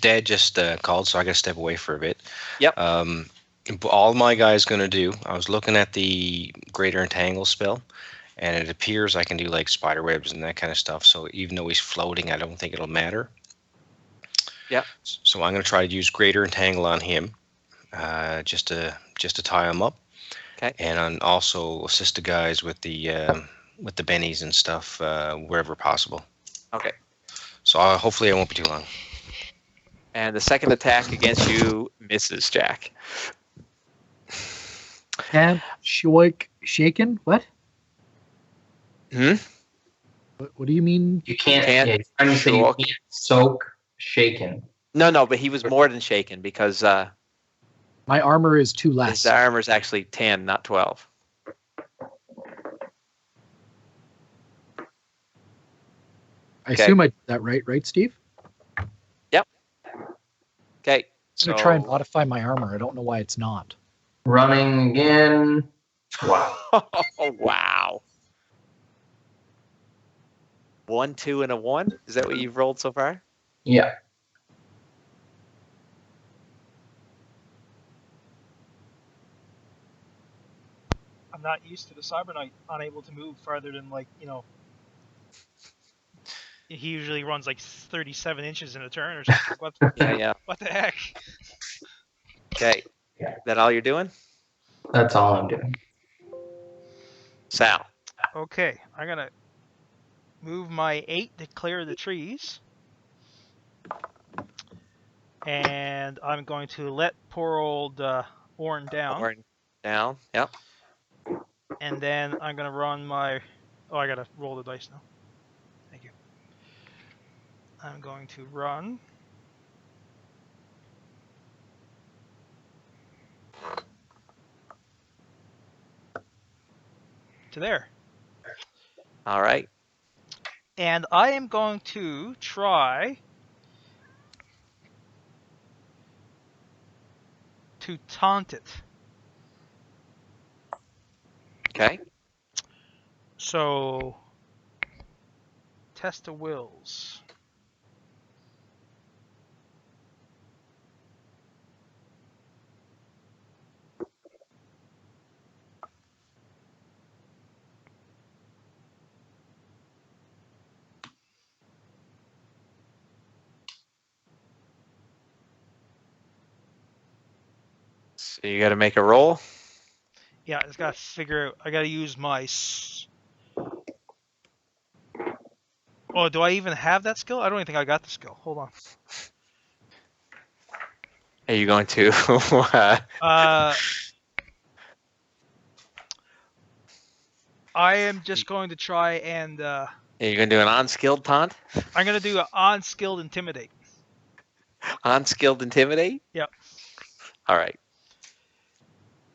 Dad just called, so I got to step away for a bit. Yep. All my guy's going to do, I was looking at the Greater Entangle spell, and it appears I can do like spider webs and that kind of stuff. So even though he's floating, I don't think it'll matter. Yep. So I'm going to try to use Greater Entangle on him, just to tie him up. Okay. And also assist the guys with the bennies and stuff wherever possible. Okay. So hopefully it won't be too long. And the second attack against you misses, Jack. Can't shaken? What? Hmm? What do you mean? You can't. Can't Yeah, you're trying to say you shock. can't soak shaken. No, but he was more than shaken because My armor is 2 less. his armor is actually 10, not 12. I assume I did that right, Steve? Okay. I'm So going to try and modify my armor. I don't know why it's not. Running again. Wow. Oh, wow. 1, 2, and a 1. Is that what you've rolled so far? Yeah. I'm not used to the Cyber Knight unable to move farther than he usually runs like 37 inches in a turn or something. Yeah. What the heck? Okay. Yeah. Is that all you're doing? That's all I'm doing. Sal. Okay, I'm gonna move my 8 to clear the trees. And I'm going to let poor old Orn down. Orn down. Yep. And then I'm going to run my... Oh, I got to roll the dice now. Thank you. I'm going to run. to there. All right. And I am going to try to taunt it. Okay. So, test of wills. So you got to make a roll. Yeah, it's got to figure out. I got to use my. Oh, do I even have that skill? I don't even think I got the skill. Hold on. Are you going to? I am just going to try and. Are you going to do an unskilled taunt? I'm going to do an unskilled intimidate. Unskilled intimidate? Yep. All right.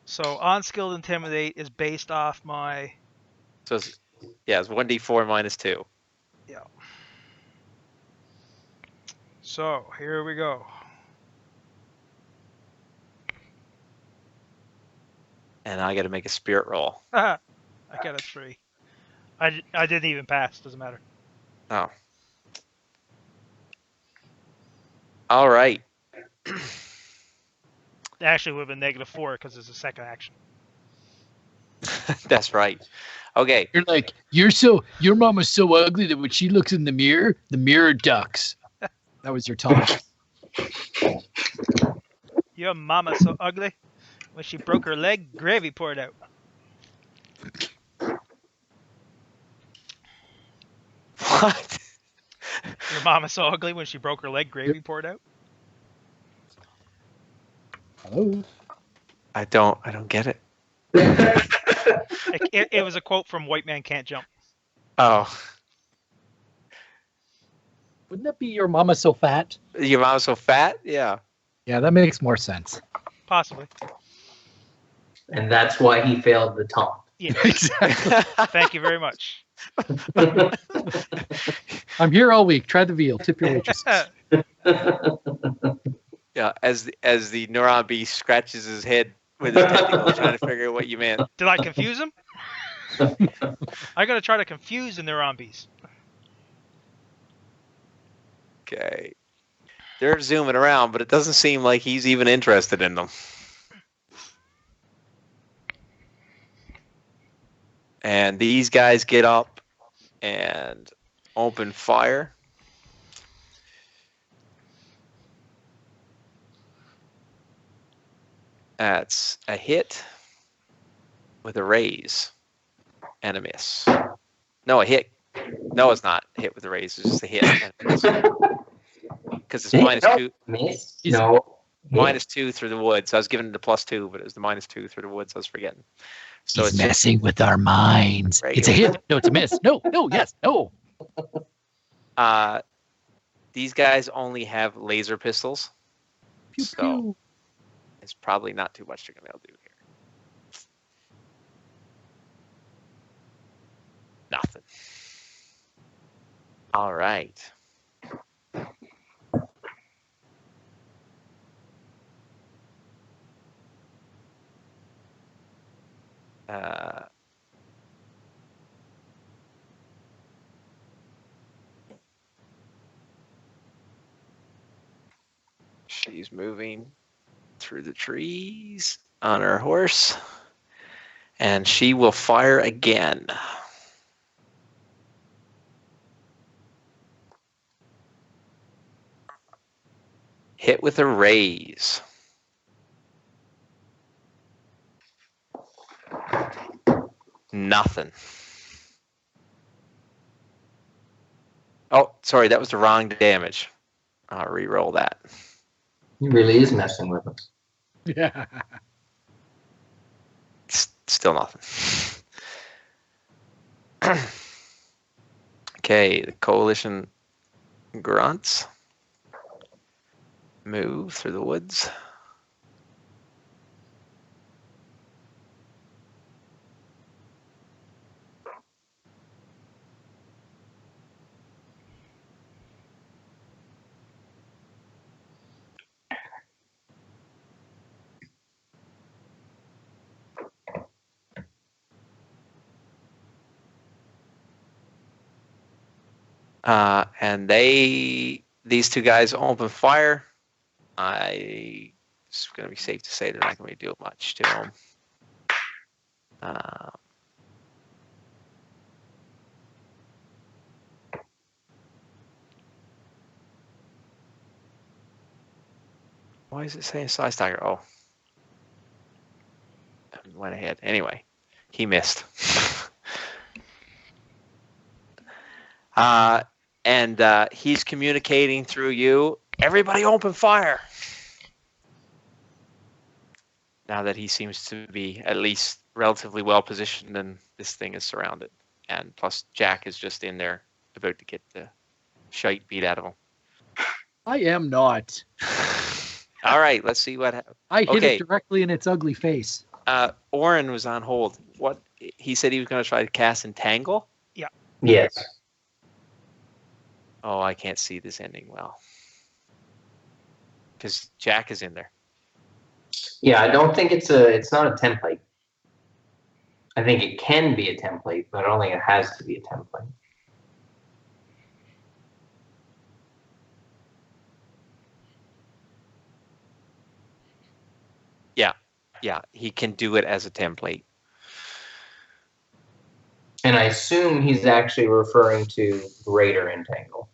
So unskilled intimidate is based off my. So it's 1d4 minus 2. Yeah. So here we go. And I got to make a spirit roll. I got a 3. I didn't even pass. Doesn't matter. Oh. All right. It actually would have been -4 because it's a second action. That's right. Okay. You're like, your mom is so ugly that when she looks in the mirror ducks. That was your taunt. Your mama so ugly. When she broke her leg, gravy poured out. What? Your mama so ugly when she broke her leg, gravy poured out. Hello. I don't get it. It was a quote from White Man Can't Jump. Oh. Wouldn't that be your mama so fat? Your mom's so fat? Yeah. Yeah, that makes more sense. Possibly. And that's why he failed the taunt. Yeah. Exactly. Thank you very much. I'm here all week. Try the veal. Tip your waitress. Yeah, as the neuron beast scratches his head with his tentacles trying to figure out what you meant. Did I confuse him? I gotta try to confuse the neuron beast. Okay. They're zooming around, but it doesn't seem like he's even interested in them. And these guys get up and open fire. That's a hit with a raise and a miss. No, a hit. No, it's not a hit with a raise. It's just a hit and a miss. Because it's -2. Miss? He's- No. -2 through the woods. I was giving it a +2, but it was the -2 through the woods. I was forgetting. So He's it's messing with our minds. It's a hit. No, it's a miss. No, yes, no. These guys only have laser pistols, Pew, so pew. it's probably not too much they're gonna be able to do here. Nothing. All right. She's moving through the trees on her horse, and she will fire again. Hit with a raise. Nothing. Oh, sorry, that was the wrong damage. I'll re-roll that. He really is messing with us. Yeah. Still nothing. Okay, the coalition grunts. Move through the woods. And these two guys open fire. It's going to be safe to say they're not going to do much to him. Why is it saying size tiger? Oh, went ahead. Anyway, he missed. And he's communicating through you. Everybody open fire. Now that he seems to be at least relatively well positioned and this thing is surrounded. And plus Jack is just in there about to get the shite beat out of him. I am not. All right, let's see what happens. I hit Okay. it directly in its ugly face. Oren was on hold. What he said he was going to try to cast Entangle? Yes. Oh, I can't see this ending well. Because Jack is in there. Yeah, I don't think it's not a template. I think it can be a template, but I don't think it has to be a template. Yeah, he can do it as a template. And I assume he's actually referring to greater entangle.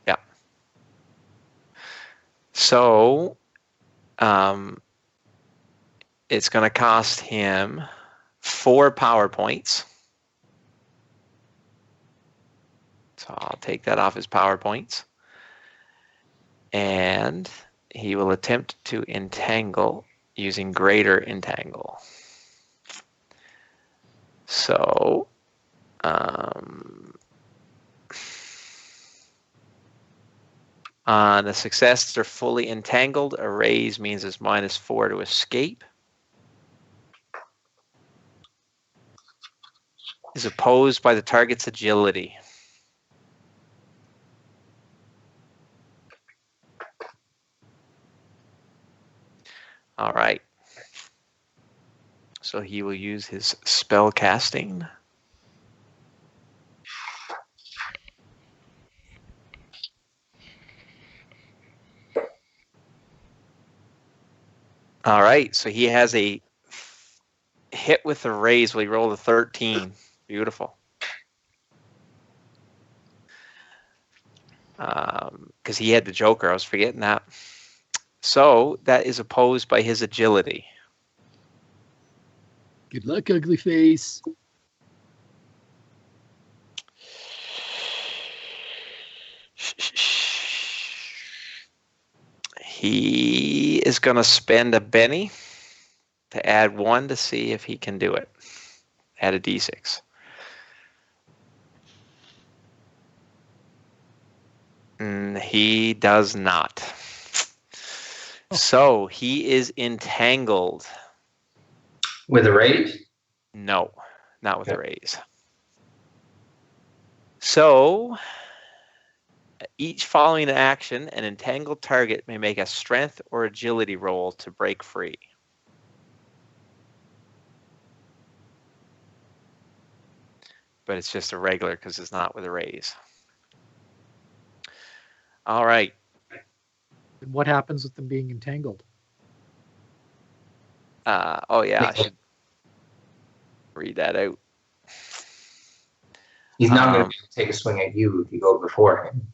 Yeah. So, it's going to cost him 4 power points. So I'll take that off his power points. And he will attempt to entangle using greater entangle. So, on a success, they're fully entangled. A raise means it's -4 to escape. Is opposed by the target's agility. All right. So he will use his spell casting. All right. So he has a hit with the raise. We rolled a 13. Beautiful. Because he had the Joker. I was forgetting that. So that is opposed by his agility. Good luck, ugly face. He is going to spend a Benny to add 1 to see if he can do it. Add a D6. He does not. So he is entangled. With a raise? No, not with a raise. So each following action, an entangled target may make a strength or agility roll to break free. But it's just a regular because it's not with a raise. All right. And what happens with them being entangled? Oh, yeah, I should read that out. He's not going to be able to take a swing at you if you go before him.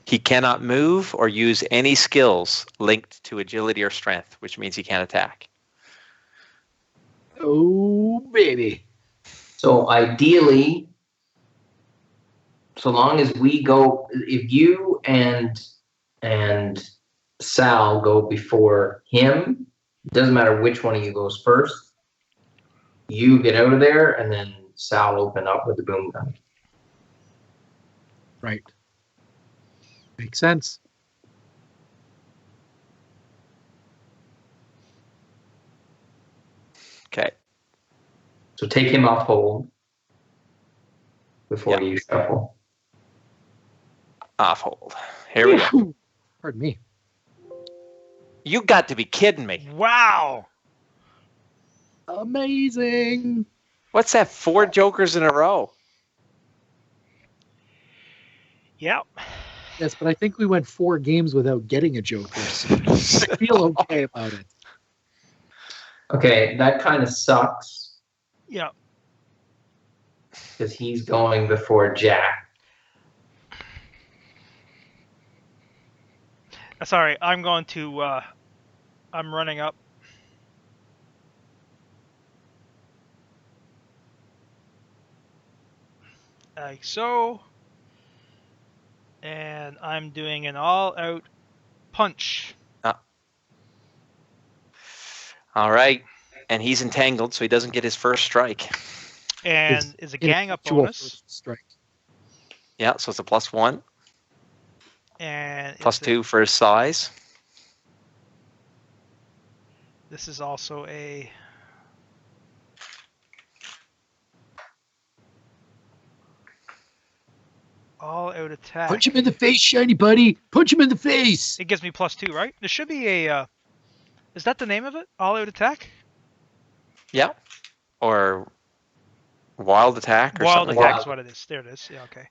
He cannot move or use any skills linked to agility or strength, which means he can't attack. Oh, baby. So ideally, so long as we go, if you and Sal go before him, it doesn't matter which one of you goes first. You get out of there, and then Sal open up with the boom gun. Right. Makes sense. Okay. So take him off hold before you shuffle. Off hold. Here we go. Pardon me. You got to be kidding me. Wow. Amazing. What's that? 4 jokers in a row. Yeah. Yes, but I think we went 4 games without getting a joker, so I feel okay about it. Okay, that kind of sucks Yeah. because he's going before Jack. Sorry, I'm going to. I'm running up. Like so. And I'm doing an all-out punch. All right. And he's entangled, so he doesn't get his first strike. And is a gang up Ineffectual bonus. first strike. Yeah, so it's a +1. And +2 for his size. This is also a. All-out attack. Punch him in the face, shiny buddy. Punch him in the face. It gives me +2, right? There should be a. Is that the name of it? All-out attack? Yeah. Or wild attack or Wild something attack like is that. what it is. There it is. Yeah, okay.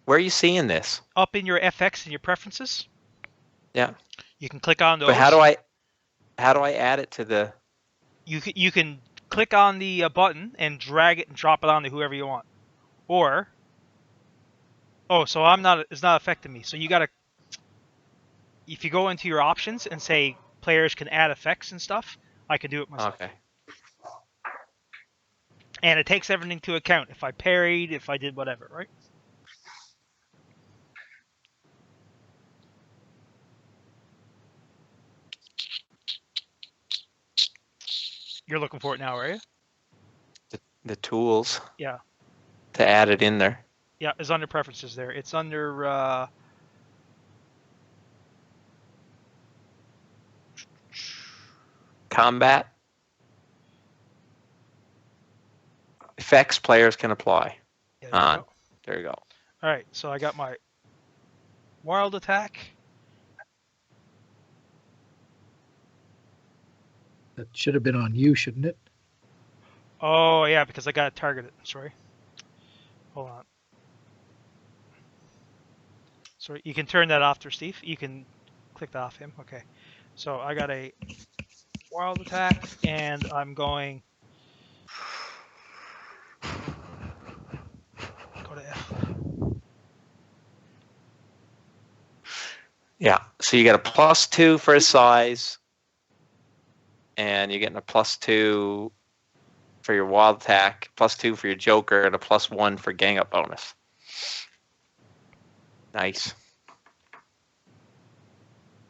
Where are you seeing this? Up in your FX and your preferences. Yeah. You can click on those. But how do I add it to the... You can click on the button and drag it and drop it onto whoever you want. Or... Oh, so it's not affecting me. So you gotta... If you go into your options and say players can add effects and stuff, I can do it myself. Okay. And it takes everything into account. If I parried, if I did whatever, right? You're looking for it now, are you? The tools. Yeah. To add it in there. Yeah, it's under preferences there. It's under... Combat. Effects players can apply. Yeah, there you go. There you go. All right, so I got my wild attack. That should have been on you, shouldn't it? Oh, yeah, because I got to target it. Sorry. Hold on. Sorry, you can turn that off there, Steve. You can click that off him. Okay. So I got a wild attack, and I'm going... Go to F. Yeah. So you get a +2 for his size. And you're getting a +2 for your wild attack, +2 for your joker, and a +1 for gang up bonus. Nice.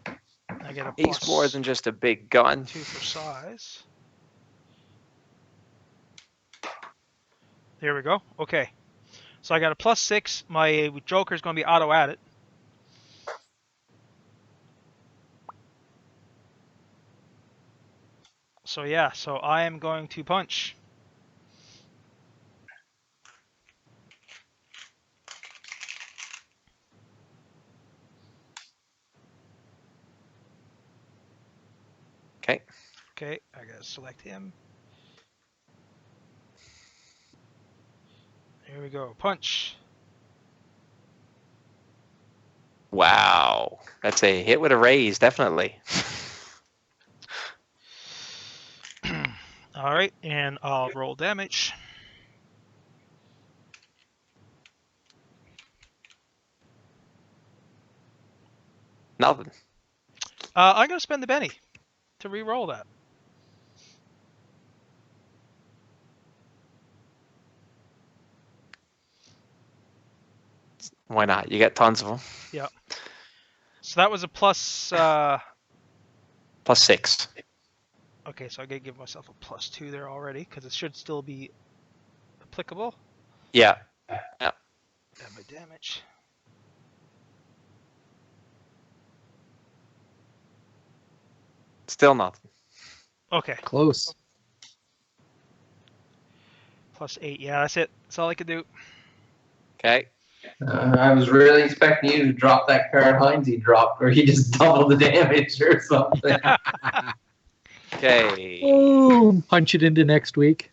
I get a He's more than just a big gun. 2 for size. There we go. Okay. So I got a +6. My joker is going to be auto at it. So yeah, so I am going to punch. Okay. Okay, I gotta select him. Here we go. Punch. Wow. That's a hit with a raise, definitely. All right, and I'll roll damage. Nothing. I'm gonna spend the Benny to re-roll that. Why not? You got tons of them. Yeah. So that was a plus. +6. Okay, so I gotta give myself a +2 there already because it should still be applicable. Yeah. Add my damage. Still nothing. Okay. Close. +8. Yeah, that's it. That's all I could do. Okay. I was really expecting you to drop that card Heinz he dropped, where he just doubled the damage or something. Okay. Boom. Punch it into next week.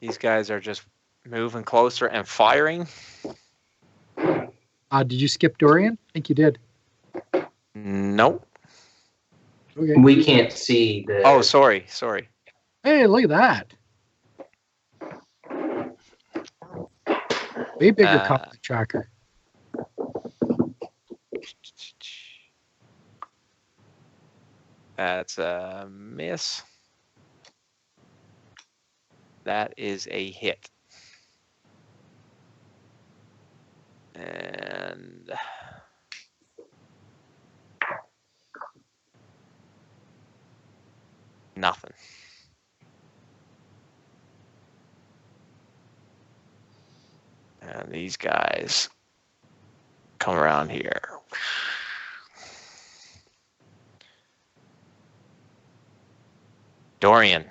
These guys are just moving closer and firing. Did you skip Dorian? I think you did. Nope. Okay. We can't see the. Oh, sorry. Hey, look at that. Way bigger combat tracker. That's a miss. That is a hit. And nothing. And these guys come around here. Dorian.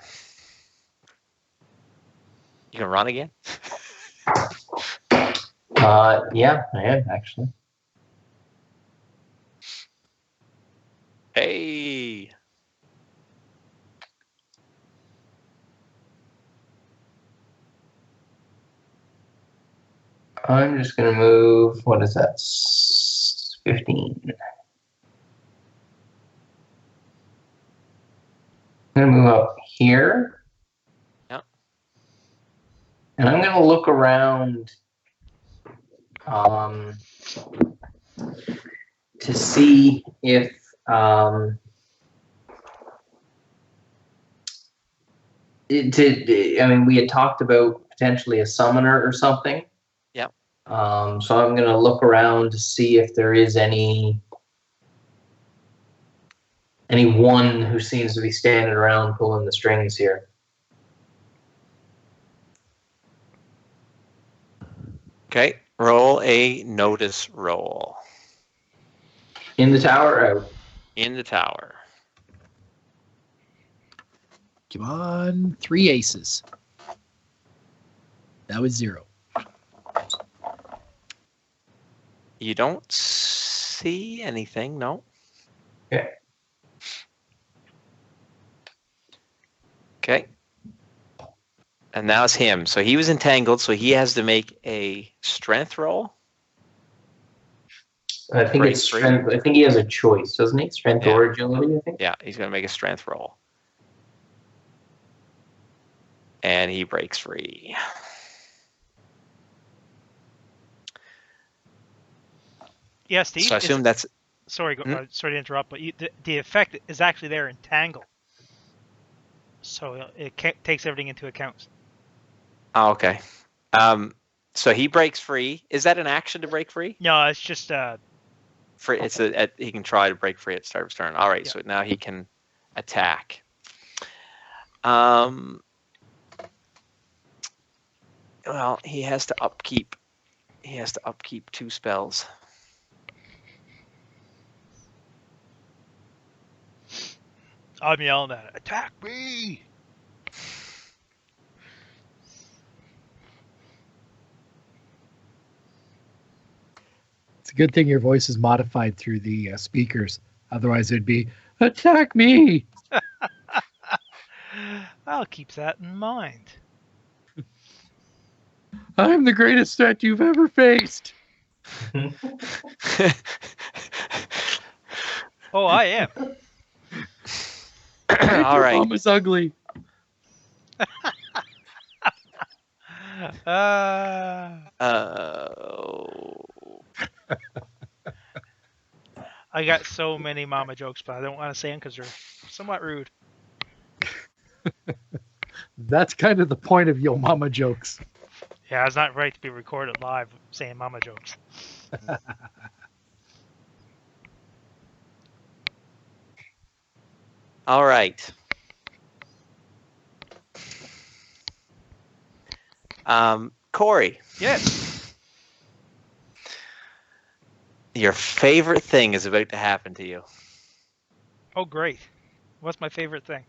You can run again? Yeah, I am actually. Hey. I'm just gonna move. What is that? 15. I'm gonna move up here. Yep. And I'm gonna look around to see if I mean, we had talked about potentially a summoner or something. Yep. So I'm gonna look around to see if there is anyone who seems to be standing around pulling the strings here. Okay. Roll a notice roll. In the tower, out. In the tower. Come on. 3 aces. That was 0. You don't see anything, no? Okay. Okay. And now it's him. So he was entangled, so he has to make a strength roll. I think Break it's free. strength. I think he has a choice, doesn't he? Strength Yeah. or agility, I think. Yeah, he's going to make a strength roll. And he breaks free. Yeah, Steve. So I assume that's... Sorry, sorry to interrupt, but the effect is actually there in Tangle. So it takes everything into account. Oh, okay. So he breaks free. Is that an action to break free? No, it's just he can try to break free at the start of his turn. All right, Yeah. so now he can attack. Well, he has to upkeep. He has to upkeep 2 spells. I'm yelling at it. Attack me! It's a good thing your voice is modified through the speakers. Otherwise, it'd be, attack me! I'll keep that in mind. I'm the greatest threat you've ever faced. Oh, I am. All right. Mom is ugly. I got so many mama jokes, but I don't want to say them because they're somewhat rude. That's kind of the point of Yo Mama jokes. Yeah, it's not right to be recorded live saying mama jokes. All right. Corey. Yes. Your favorite thing is about to happen to you. Oh, great. What's my favorite thing?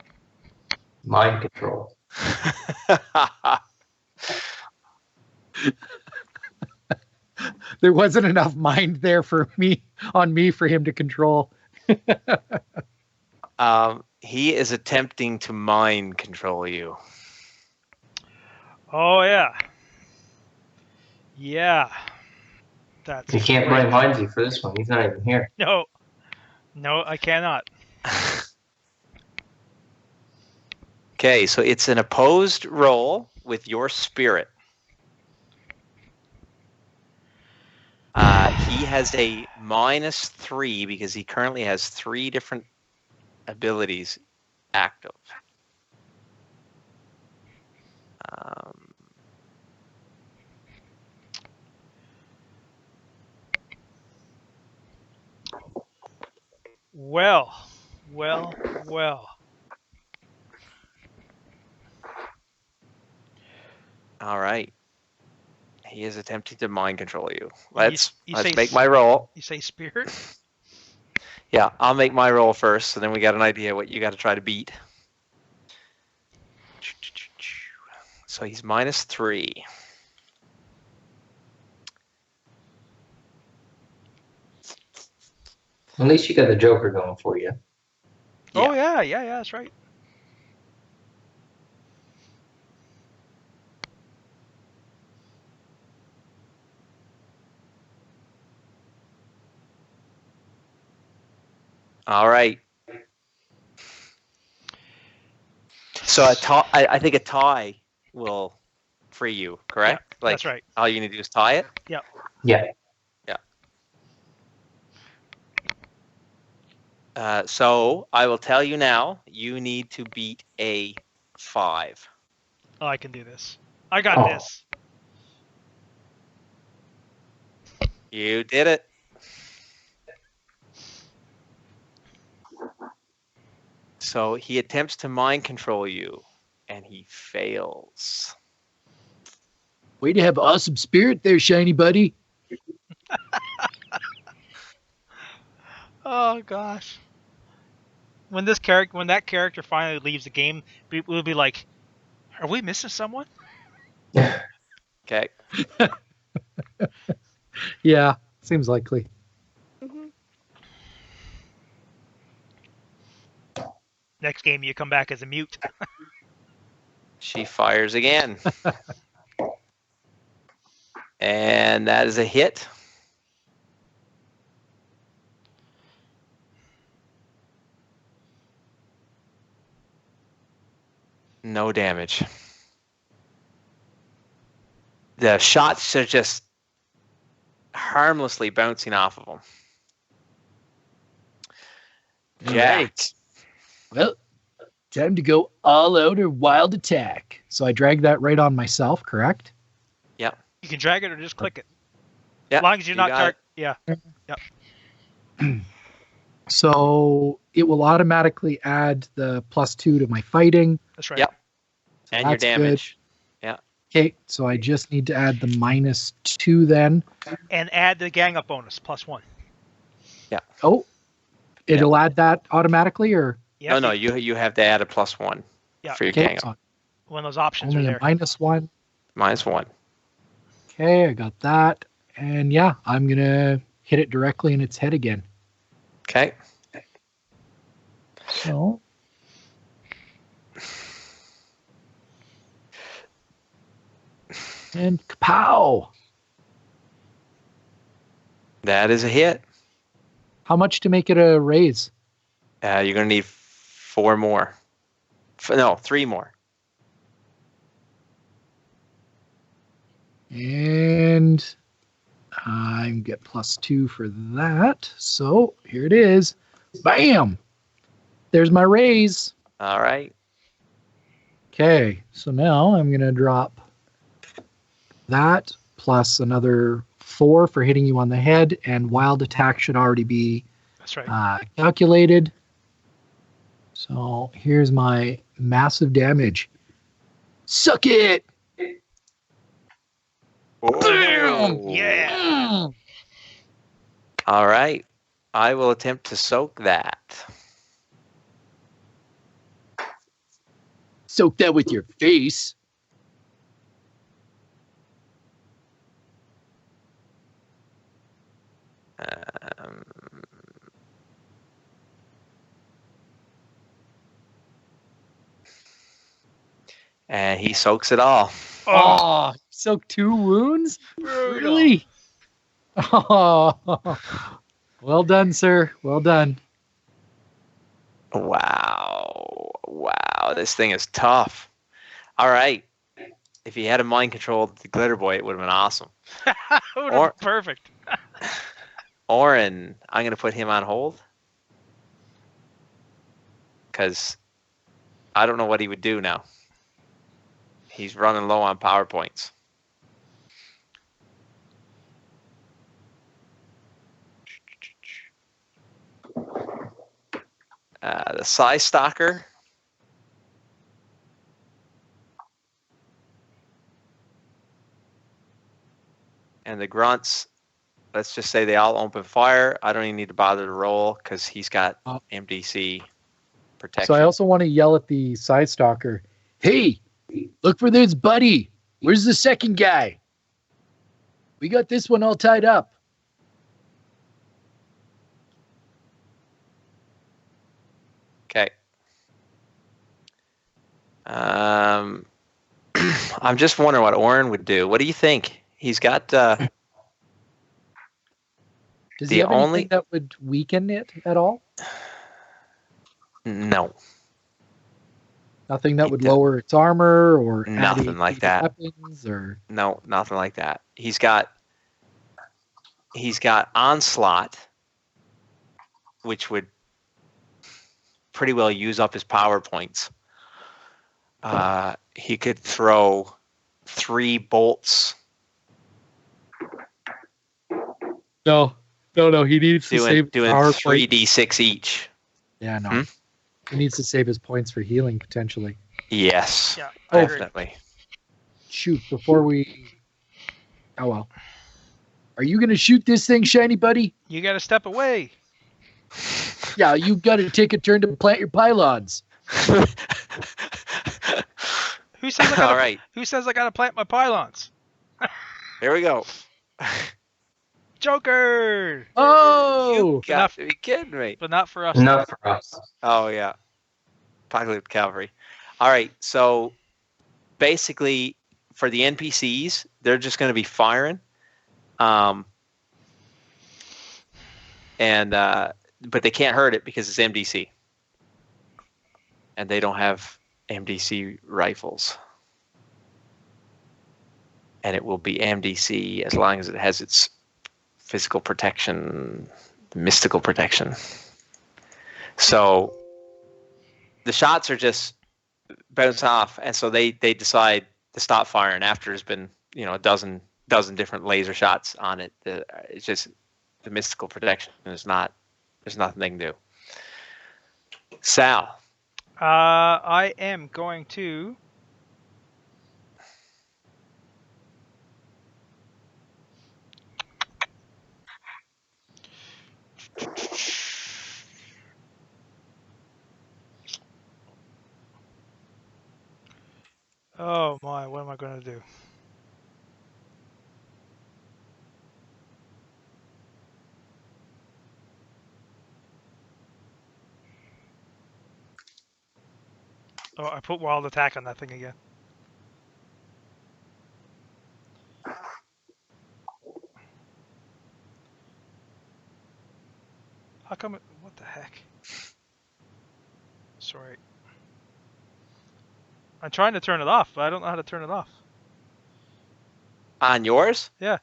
Mind control. There wasn't enough mind there for me for him to control. He is attempting to mind control you. Oh yeah. Yeah. That's You can't great. blame Heinze for this one. He's not even here. No. No, I cannot. Okay, so it's an opposed roll with your spirit. He has a -3 because he currently has 3 different abilities active. Well. All right. He is attempting to mind control you. You Let's say make my roll. You say spirit? Yeah, I'll make my roll first, so then we got an idea what you got to try to beat. So he's -3. At least you got the Joker going for you. Oh yeah, that's right. All right. So I think a tie will free you, correct? Yeah, that's right. All you need to do is tie it? Yeah. Yeah. So I will tell you now, you need to beat a 5. Oh, I can do this. I got Oh. this. You did it. So he attempts to mind control you, and he fails. Way to have awesome spirit there, shiny buddy. Oh gosh. When that character finally leaves the game, we'll be like, "Are we missing someone?" Okay. Yeah, seems likely. Next game, you come back as a mute. She fires again. And that is a hit. No damage. The shots are just harmlessly bouncing off of him. Jack. Right. Well, time to go all out or wild attack. So I drag that right on myself, correct? Yeah. You can drag it or just click it. Yeah. As long as you're not got it. Yeah. So it will automatically add the +2 to my fighting. That's right. Yep. So And your that's good. damage. Yeah. Okay, so I just need to add the -2 then. And add the gang up bonus +1. Oh, it'll add that automatically, or Yeah. No, you have to add a +1 Yeah. for your okay, gang so up. When those options only are a there. -1. -1. Okay, I got that, and yeah, I'm gonna hit it directly in its head again. Okay. So. And kapow! That is a hit. How much to make it a raise? You're going to need 4 more. No, 3 more. And I get +2 for that. So here it is. Bam! There's my raise. All right. Okay, so now I'm going to drop that plus another 4 for hitting you on the head, and wild attack should already be That's right. calculated. So here's my massive damage. Suck it! Bam! Yeah. All right. I will attempt to soak that. Soak that with your face. Um, and he soaks it all. Oh, soak 2 wounds? brutal. Really? Oh, well done, sir. Well done. Wow, this thing is tough. All right. If he had a mind controlled the glitter boy, it would have been awesome. Would have been perfect. Oren, I'm going to put him on hold because I don't know what he would do now. He's running low on PowerPoints. The Size Stalker. And the Grunts, let's just say they all open fire. I don't even need to bother to roll because he's got MDC protection. So I also want to yell at the side stalker. Hey, look for this buddy. Where's the second guy? We got this one all tied up. Okay. I'm just wondering what Oren would do. What do you think? He's got Does the he have only- anything that would weaken it at all? no. Nothing that would lower its armor or add Nothing AP like to that. weapons or No, nothing like that. He's got Onslaught, which would pretty well use up his power points. He could throw 3 bolts no. He needs to save doing power 3d6 each. Yeah, no. Hmm? He needs to save his points for healing potentially. Yes, Yeah, I agree. definitely. Shoot, before we. Oh well. Are you gonna shoot this thing, shiny buddy? You got to step away. Yeah, you got to take a turn to plant your pylons. Who says I got All right, Who says I got to plant my pylons? here we go. Joker, Oh, You got Enough. to be kidding me. but not for us. Not for us. Oh yeah, Apocalypse Cavalry. All right, so basically for the NPCs, they're just going to be firing, but they can't hurt it because it's MDC, and they don't have MDC rifles, and it will be MDC as long as it has its physical protection, mystical protection. So the shots are just bounce off, and so they decide to stop firing after there's been a dozen different laser shots on it. It's just the mystical protection. There's nothing they can do. Sal, I am going to. Oh my, what am I going to do? Oh, I put wild attack on that thing again. How come it, what the heck? Sorry. I'm trying to turn it off, but I don't know how to turn it off. on yours, There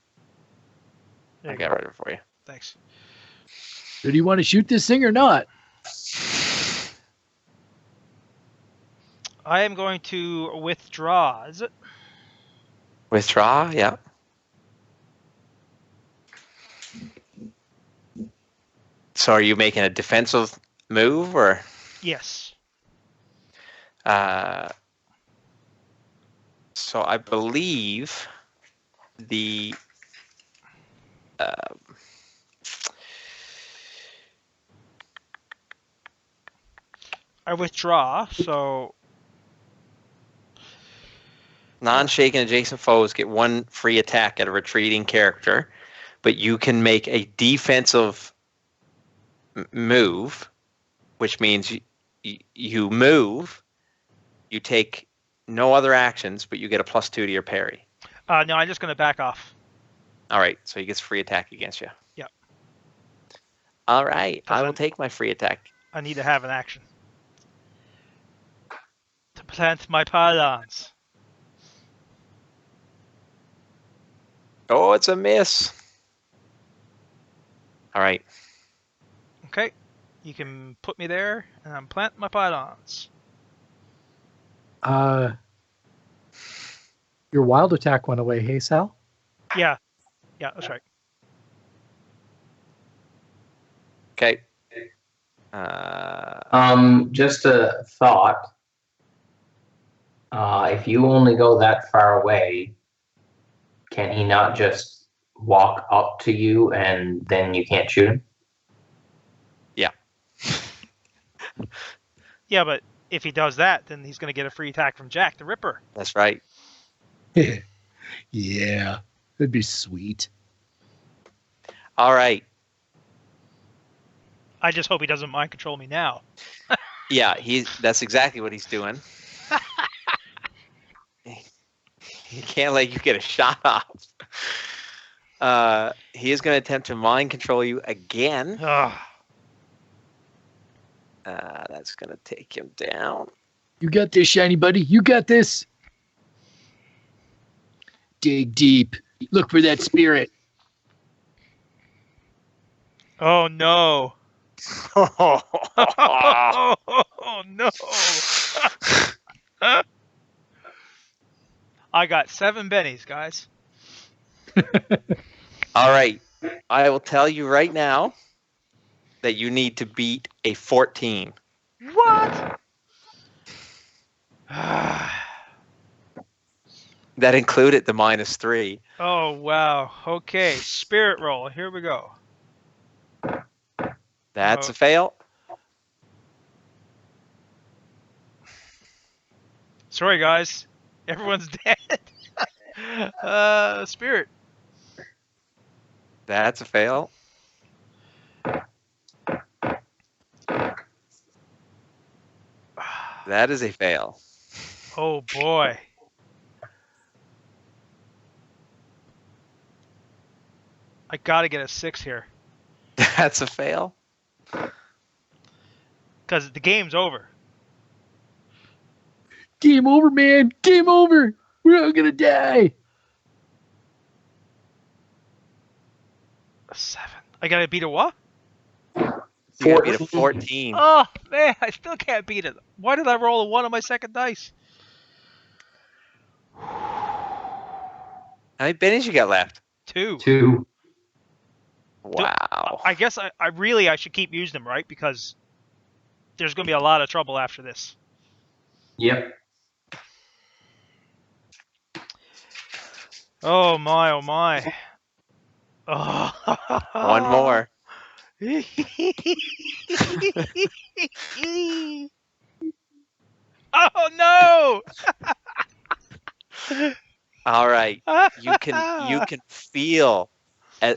I you got go. rid of it for you. Thanks. do you want to shoot this thing or not? I am going to withdraw. Is it? Withdraw, yeah. So are you making a defensive move or? Yes. So I believe the I withdraw, so non-shaken adjacent foes get 1 free attack at a retreating character, but you can make a defensive move, which means you move, you take no other actions, but you get a +2 to your parry. No, I'm just going to back off. All right, so he gets free attack against you. Yep. All right, I will I'm- take my free attack. I need to have an action. To plant my pylons. Oh, it's a miss. All right. Okay. You can put me there, and I'm planting my pylons. Your wild attack went away, hey Sal? Yeah. Yeah, that's right. Okay. Just a thought. If you only go that far away, can he not just walk up to you and then you can't shoot him? Yeah, but if he does that, then he's going to get a free attack from Jack the Ripper. That's right. Yeah, that'd be sweet. All right. I just hope he doesn't mind control me now. Yeah, that's exactly what he's doing. He can't let you get a shot off. He is going to attempt to mind control you again. Ugh. That's going to take him down. You got this, shiny buddy. You got this. Dig deep. Look for that spirit. Oh, no. Oh, no. I got 7 bennies, guys. All right. I will tell you right now that you need to beat a 14. What? That included the -3. Oh, wow. Okay, spirit roll. Here we go. That's a fail. Sorry, guys. Everyone's dead. Spirit. That's a fail. That is a fail. Oh, boy. I gotta get a 6 here. That's a fail. Because the game's over. Game over, man. Game over. We're all gonna die. A 7. I gotta beat a what? You gotta beat a 14. Oh, man, I still can't beat it. Why did I roll a 1 on my second dice? How many bennies you got left? 2. 2. Wow. I guess I should keep using them, right? Because there's going to be a lot of trouble after this. Yep. Oh, my, oh, my. Oh. One more. Oh, no! All right. You can feel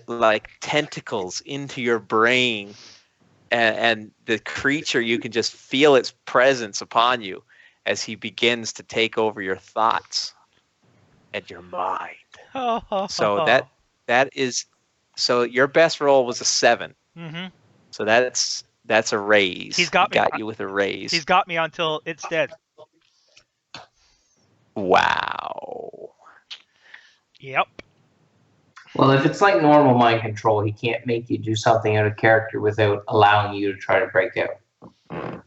like tentacles into your brain, and the creature, you can just feel its presence upon you as he begins to take over your thoughts and your mind. So so your best roll was a 7. Mm-hmm. So that's a raise. He's got me. You with a raise. He's got me until it's dead. Wow. Yep. Well, if it's like normal mind control, he can't make you do something out of character without allowing you to try to break out.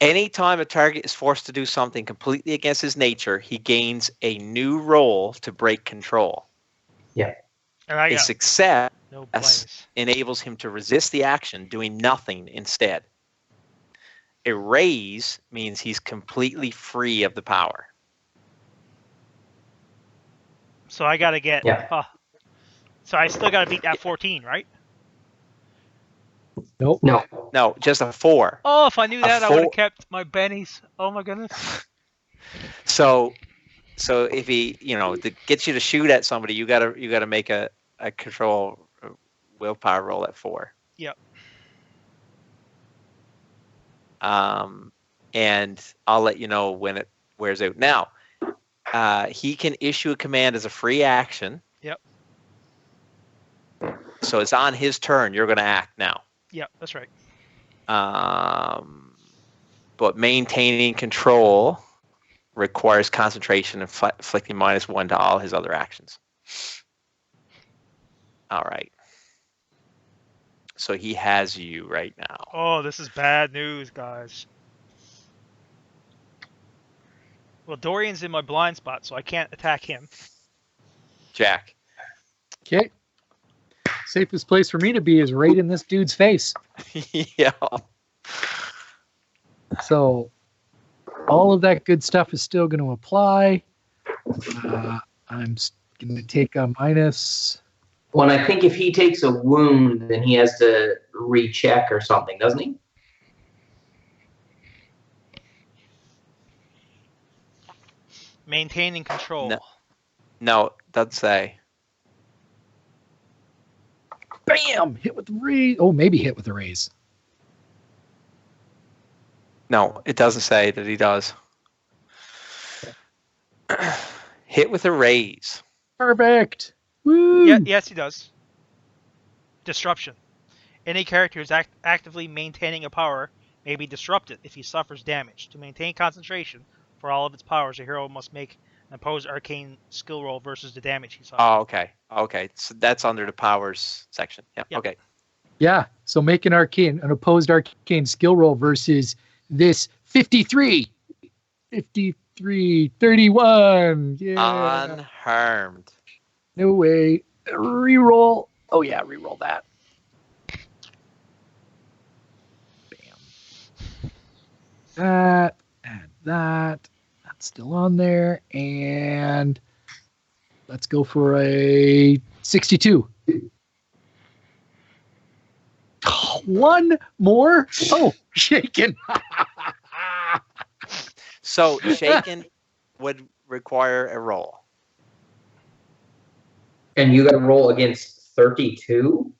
Anytime a target is forced to do something completely against his nature, he gains a new roll to break control. Yeah. And I A got success no blames. enables him to resist the action, doing nothing instead. A raise means he's completely free of the power. So I got to get... Yeah. So I still got to beat that 14, right? Nope. No. No, just a 4. Oh, if I knew that, I would 4. have kept my bennies. Oh, my goodness. So if he, to get you to shoot at somebody, you gotta make a control willpower roll at 4. Yep. And I'll let you know when it wears out. Now, He can issue a command as a free action. Yep. So it's on his turn. You're going to act now. Yep, that's right. But maintaining control requires concentration and inflicting -1 to all his other actions. All right. So he has you right now. Oh, this is bad news, guys. Well, Dorian's in my blind spot, so I can't attack him. Jack. Okay. Safest place for me to be is right in this dude's face. Yeah. So all of that good stuff is still going to apply. I'm going to take a minus. Well, and I think if he takes a wound, then he has to recheck or something, doesn't he? Maintaining control. No, doesn't say. Bam! Hit with the raise. Oh, maybe hit with the raise. No, it doesn't say that he does. Hit with a raise. Perfect. Woo! Yeah, yes, he does. Disruption. Any character who's actively maintaining a power may be disrupted if he suffers damage. To maintain concentration for all of its powers, a hero must make an opposed arcane skill roll versus the damage he suffers. Oh, okay. Okay. So that's under the powers section. Yeah. Yep. Okay. Yeah, so make an opposed arcane skill roll versus this 53. 53, 31. Yeah. Unharmed. No way. Reroll. Oh, yeah, reroll that. Bam. That. Add that. That's still on there. And let's go for a 62. One more? Oh, shaken. So shaken would require a roll. And you got to roll against 32?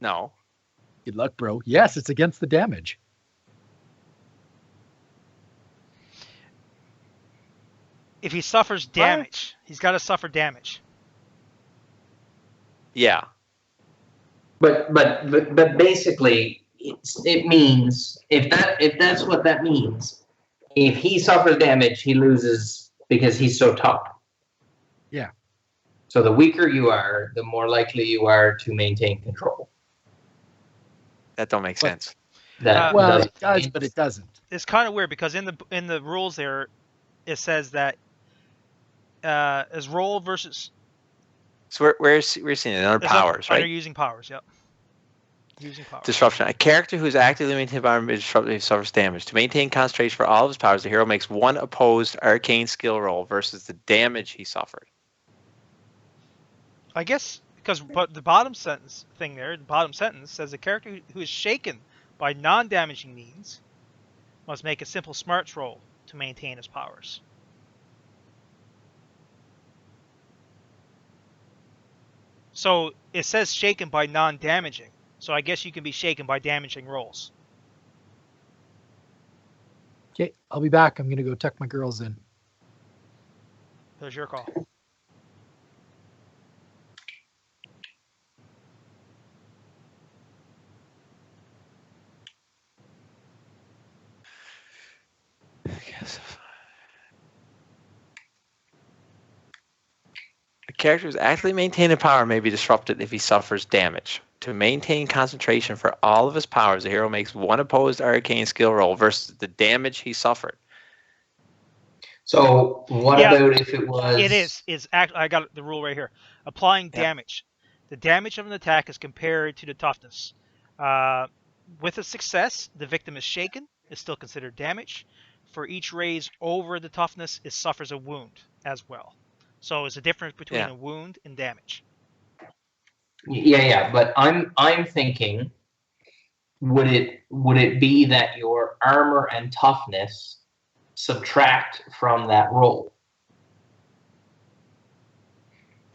No. Good luck, bro. Yes, it's against the damage. If he suffers damage, he's got to suffer damage. Yeah. But basically, it means if that's what that means, if he suffers damage, he loses because he's so tough. Yeah. So the weaker you are, the more likely you are to maintain control. That don't make sense. Well, it does, but it doesn't. It's kind of weird because in the rules there, it says that as roll versus. So we're seeing it under powers, right? Under using powers, yep. Using powers. Disruption. A character who's actively maintained power may be disrupted if he suffers damage. To maintain concentration for all of his powers, the hero makes one opposed arcane skill roll versus the damage he suffered. I guess but the bottom sentence thing there, the bottom sentence says a character who is shaken by non-damaging means must make a simple smarts roll to maintain his powers. So it says shaken by non-damaging. So I guess you can be shaken by damaging rolls. Okay, I'll be back. I'm going to go tuck my girls in. There's your call. A character who's actively maintaining power may be disrupted if he suffers damage. To maintain concentration for all of his powers, the hero makes one opposed arcane skill roll versus the damage he suffered. So what about if it was? It is. I got the rule right here. Applying damage. The damage of an attack is compared to the toughness. With a success, the victim is shaken. Is still considered damage. For each raise over the toughness, it suffers a wound as well. So it's a difference between a wound and damage. Yeah, but I'm thinking, would it be that your armor and toughness subtract from that roll?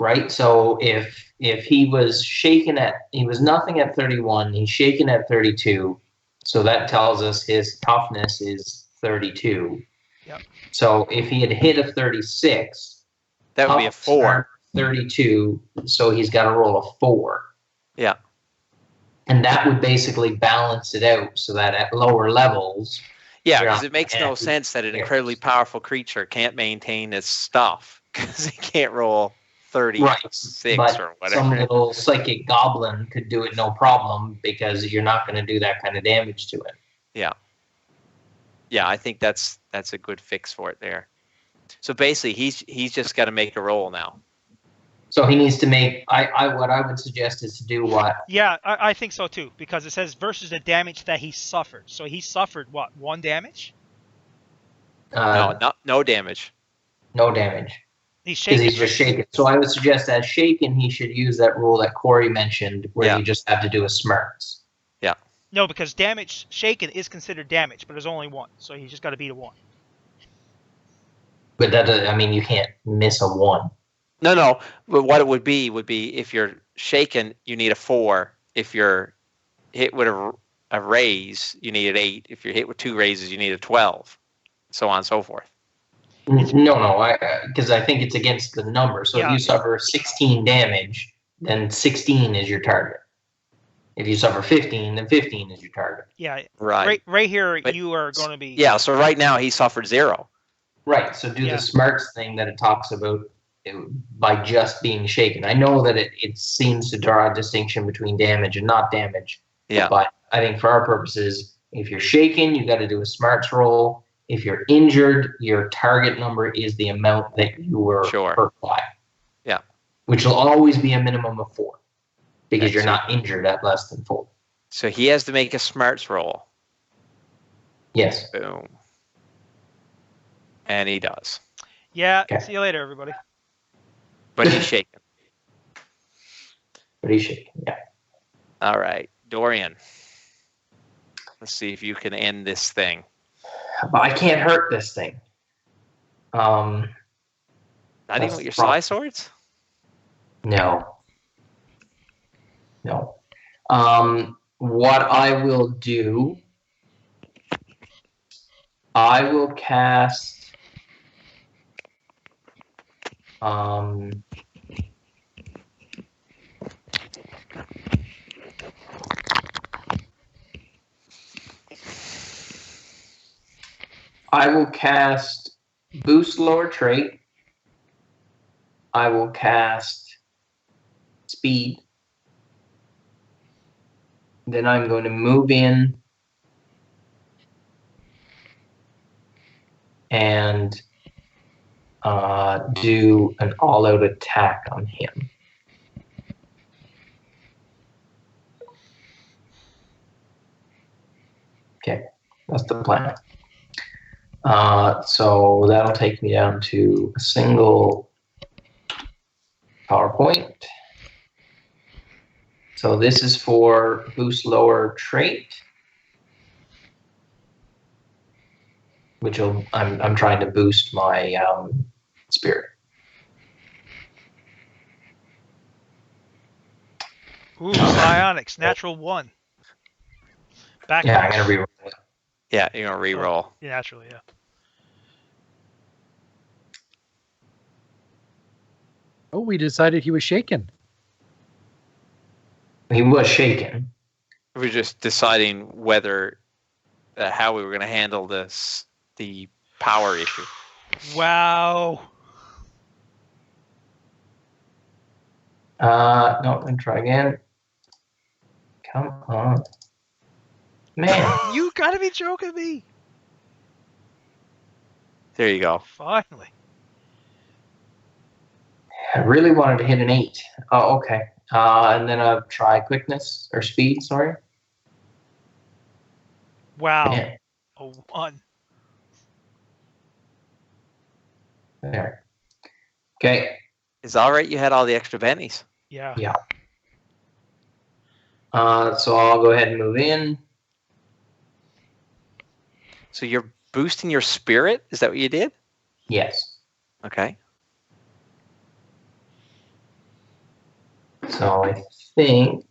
Right? So if he was he was nothing at 31, he's shaken at 32, so that tells us his toughness is 32. Yep. So if he had hit a 36, That would be a up to 4. 32, so he's got to roll a 4. Yeah. And that would basically balance it out so that at lower levels. Yeah, you're because not it makes no gonna sense that an hit. incredibly powerful creature can't maintain its stuff because he can't roll 36 but or some whatever. little psychic goblin could do it no problem because you're not going to do that kind of damage to it. Yeah. Yeah, I think that's a good fix for it there. So basically, he's just got to make a roll now. So he needs to make. What I would suggest is to do what? Yeah, I think so too, because it says versus the damage that he suffered. So he suffered what? 1 damage? No damage. No damage. He's Because shaken. he's just shaken. So I would suggest as shaken, he should use that rule that Corey mentioned, where Yeah. you just have to do a smarts. No, because damage shaken is considered damage, but there's only 1, so he's just got to beat a 1. But that doesn't, I mean, you can't miss a 1. No. But what it would be if you're shaken, you need a 4. If you're hit with a raise, you need an 8. If you're hit with 2 raises, you need a 12. So on and so forth. No, because I think it's against the number. So if Yeah. you suffer 16 damage, then 16 is your target. If you suffer 15, then 15 is your target. Yeah. Right. Right here, But- you are going to be. Yeah. So right now he suffered 0. Right. So do Yeah. the smarts thing that it talks about by just being shaken. I know that it seems to draw a distinction between damage and not damage. Yeah. But I think for our purposes, if you're shaken, you got to do a smarts roll. If you're injured, your target number is the amount that you were Sure. hurt by. Yeah. Which will always be a minimum of 4. Because Okay, you're so- not injured at less than 4. So he has to make a smarts roll. Yes. Boom. And he does. Yeah. Okay. See you later, everybody. But he's shaken. But he's shaken. Yeah. All right. Dorian. Let's see if you can end this thing. But I can't hurt this thing. Not even That's with your the problem. psi swords? No. What I will do, I will cast boost lower trait. I will cast speed. Then I'm going to move in and do an all-out attack on him. Okay, that's the plan. So that'll take me down to a single PowerPoint. So this is for boost lower trait, which I'm trying to boost my spirit. Ooh, psionics, natural 1. Back. Yeah, I'm gonna reroll it. Yeah, you're going to re-roll. Yeah, naturally, yeah. Oh, we decided he was shaken. He was shaken. We're just deciding whether, how we were going to handle the power issue. Wow. No, let me try again. Come on. Man, You gotta be joking me. There you go. Finally. I really wanted to hit an 8. Oh, okay. And then I'll try quickness or speed, sorry. Wow. Man, A 1. there. Okay. It's all right you had all the extra bennies. Yeah. Yeah. So I'll go ahead and move in. So you're boosting your spirit? Is that what you did? Yes. Okay. So I think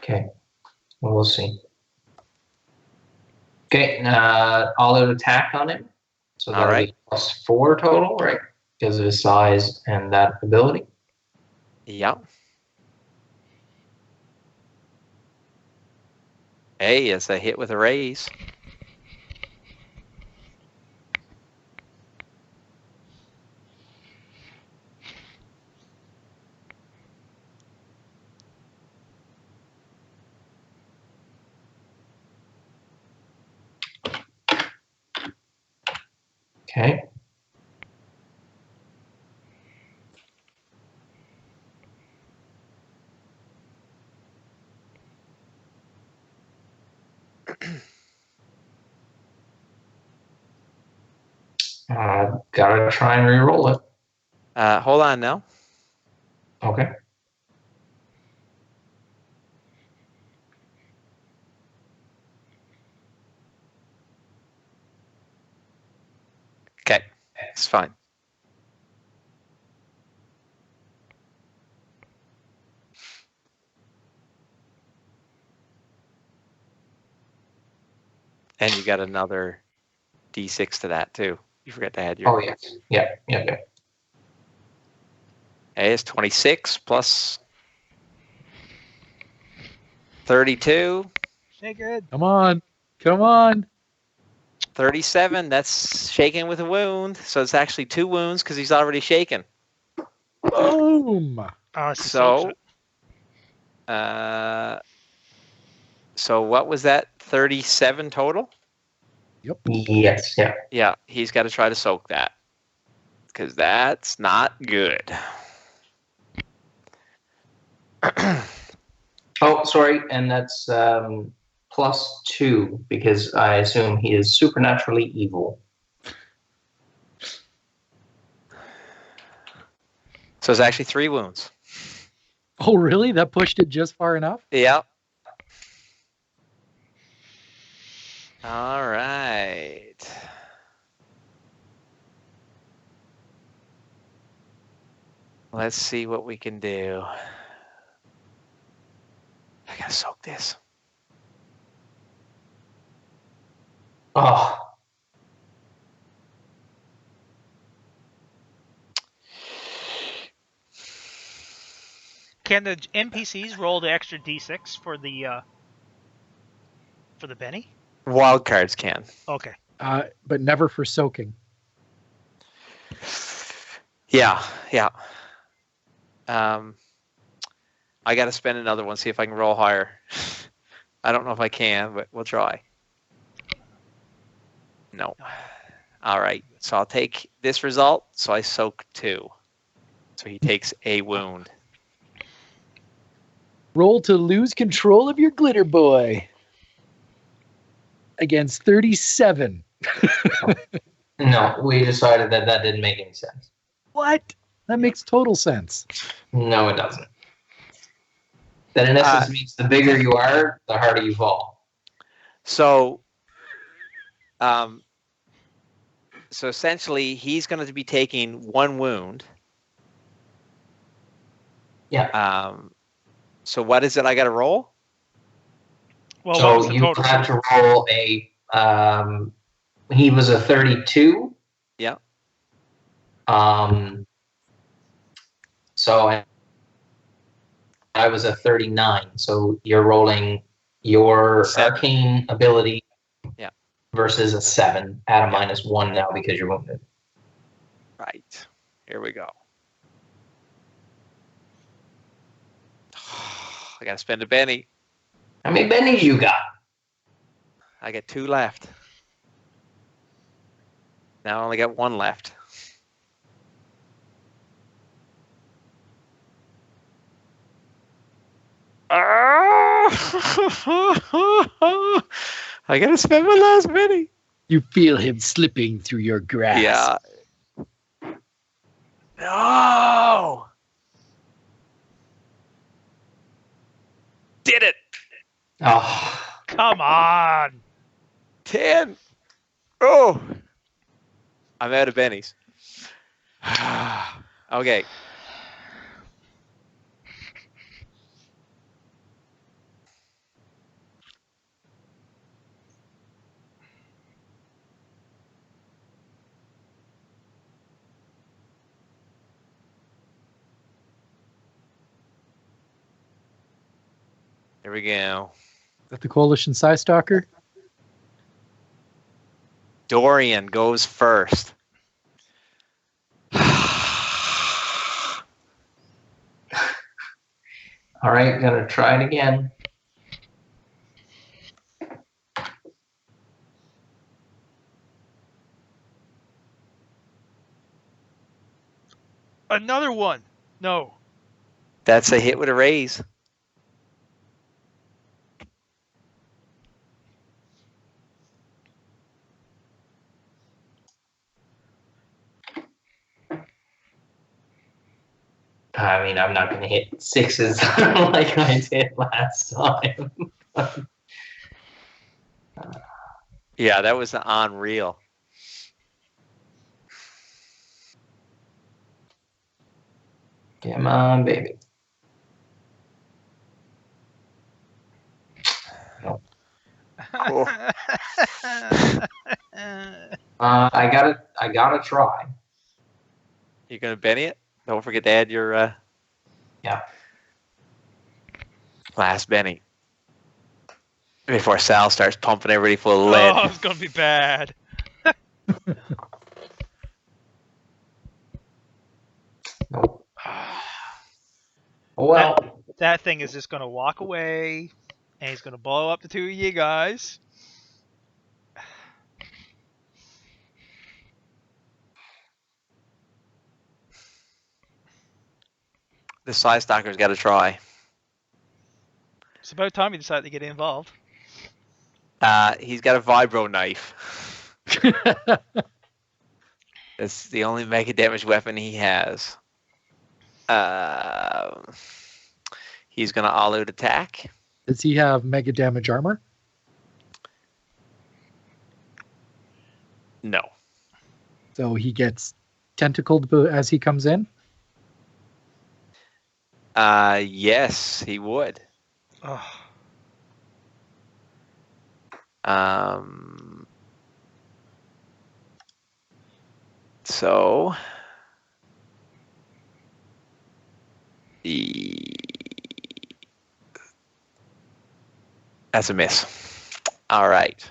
Okay. Well, we'll see. Okay. All out attack on him. So that'll Alright. be +4 total, right? Because of his size and that ability. Yeah. Hey, it's a hit with a raise. Okay. Gotta try and re-roll it. Hold on now. Okay. Okay, it's fine. And you got another D6 to that too. You forgot to add your. Oh yes. Yeah. Yeah. Yeah. Hey, it's 26 plus 32, Hey, good. Come on. Come on. 37. That's shaken with a wound. So it's actually 2 wounds because he's already shaken. Boom. So, so what was that? 37 total? Yep. Yes. Yeah. Yeah, he's got to try to soak that because that's not good. Oh, sorry, and that's +2 because I assume he is supernaturally evil. So it's actually 3 wounds. Oh, really? That pushed it just far enough? Yeah. All right. Let's see what we can do. I gotta soak this. Oh, Can the NPCs roll the extra D6 for the Benny? Wild cards can. Okay. But never for soaking. Yeah, yeah. I got to spend another one, see if I can roll higher. I don't know if I can, but we'll try. No. All right. So I'll take this result. So I soak 2. So he takes a wound. Roll to lose control of your glitter boy. Against 37. no, we decided that didn't make any sense. What? That makes total sense. No, it doesn't. That in essence means the bigger you are, the harder you fall. So, so essentially, he's going to be taking 1 wound. Yeah. So what is it I got to roll? Well, so what was the you total? had to roll a. He was a 32. Yeah. So I was a 39. So you're rolling your 7. arcane ability. Yeah. Versus a 7 at a -1 now because you're wounded. Right. Here we go. I got to spend a Benny. How many bennies you got? I got 2 left. Now I only got 1 left. I got to spend my last Benny. You feel him slipping through your grasp. Yeah. No. Did it. Oh. Come on. 10. Oh. I'm out of bennies. Okay. Here we go. That the Coalition Psy Stalker? Dorian goes first. All right, gonna try it again. Another one. No. That's a hit with a raise. I mean, I'm not gonna hit sixes like I did last time. Yeah, that was unreal. Come on, baby. Cool. I gotta try. You gonna Benny it? Don't forget to add your Yeah. last Benny. Before Sal starts pumping everybody full of lead. Oh, it's gonna be bad. Nope. Well, That thing is just gonna walk away, and he's gonna blow up the two of you guys. The Psy Stalker's got to try. It's about time you decide to get involved. He's got a vibro knife. That's the only mega damage weapon he has. He's gonna all-out attack. Does he have mega damage armor? No. So he gets tentacled as he comes in? Yes, he would. Oh. So that's a miss. All right.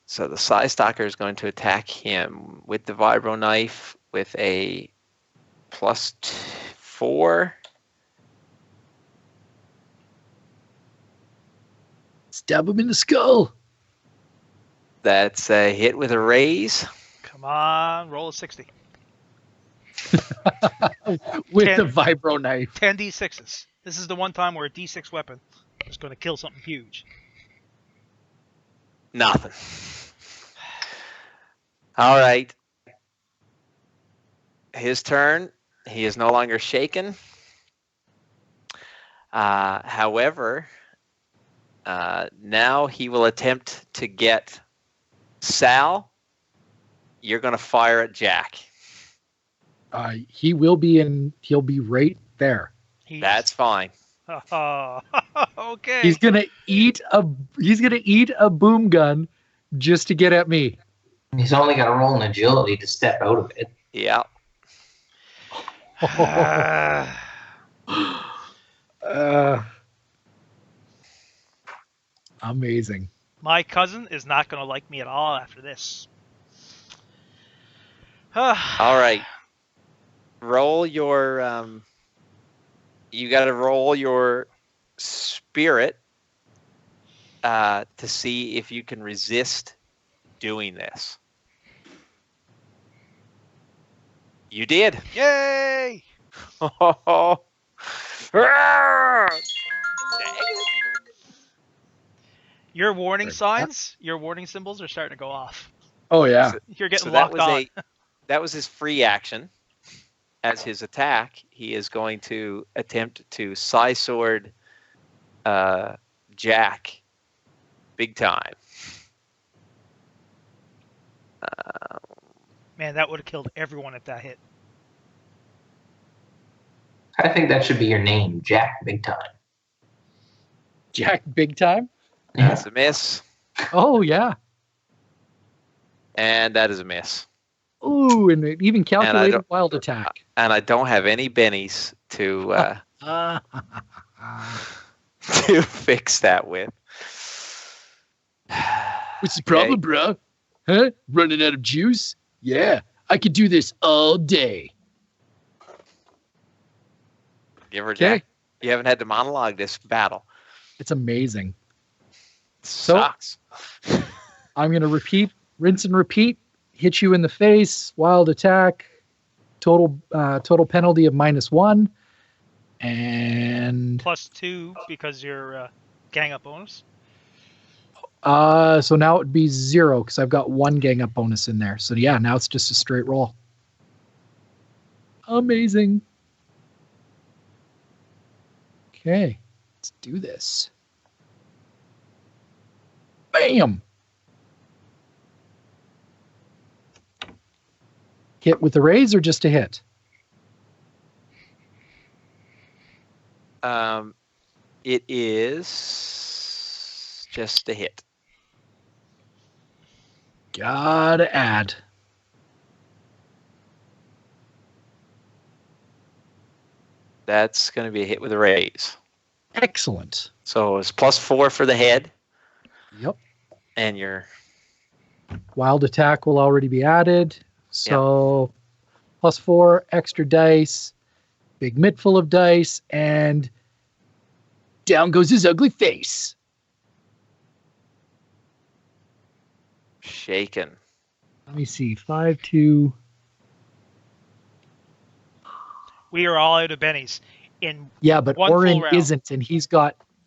So the Psy Stalker is going to attack him with the vibro knife with a +4. Stab him in the skull. That's a hit with a raise. Come on, roll a 60. With 10. the vibro knife. 10 d6s. This is the one time where a d6 weapon is going to kill something huge. Nothing. All right. His turn. He is no longer shaken. However, now he will attempt to get Sal. You're going to fire at Jack. He will be in. He'll be right there. That's fine. Okay. He's gonna eat a. He's gonna eat a boom gun just to get at me. he's only got to roll an agility to step out of it. Yeah. Amazing. My cousin is not going to like me at all after this. All right. Roll your. You got to roll your spirit to see if you can resist doing this. You did. Yay! Your warning signs, your warning symbols are starting to go off. Oh yeah. You're getting So locked on. that was his free action. As his attack, he is going to attempt to Psy Sword Jack big time. Man, that would have killed everyone if that hit. I think that should be your name, Jack Big Time. Jack big time. That's a miss. Oh yeah. And that is a miss. Ooh, and it even calculated wild attack. And I don't have any bennies to to fix that with. What's the problem, bro? Huh? Running out of juice? Yeah, I could do this all day. You ever, Jack? You haven't had to monologue this battle. It's amazing. Sucks. I'm going to rinse and repeat, hit you in the face, wild attack, total penalty of -1, and +2 because you're gang up bonus. so now it would be 0 because I've got 1 gang up bonus in there. So yeah, now it's just a straight roll. Amazing. Okay, let's do this. Bam! Hit with the raise or just a hit? It is just a hit. Gotta add. That's going to be a hit with a raise. Excellent. So it's +4 for the head. Yep. And your wild attack will already be added. So +4, extra dice, big mitt full of dice, and down goes his ugly face. Shaken. Let me see. 5, 2. We are all out of bennies. Yeah, but one Oren full round. isn't, and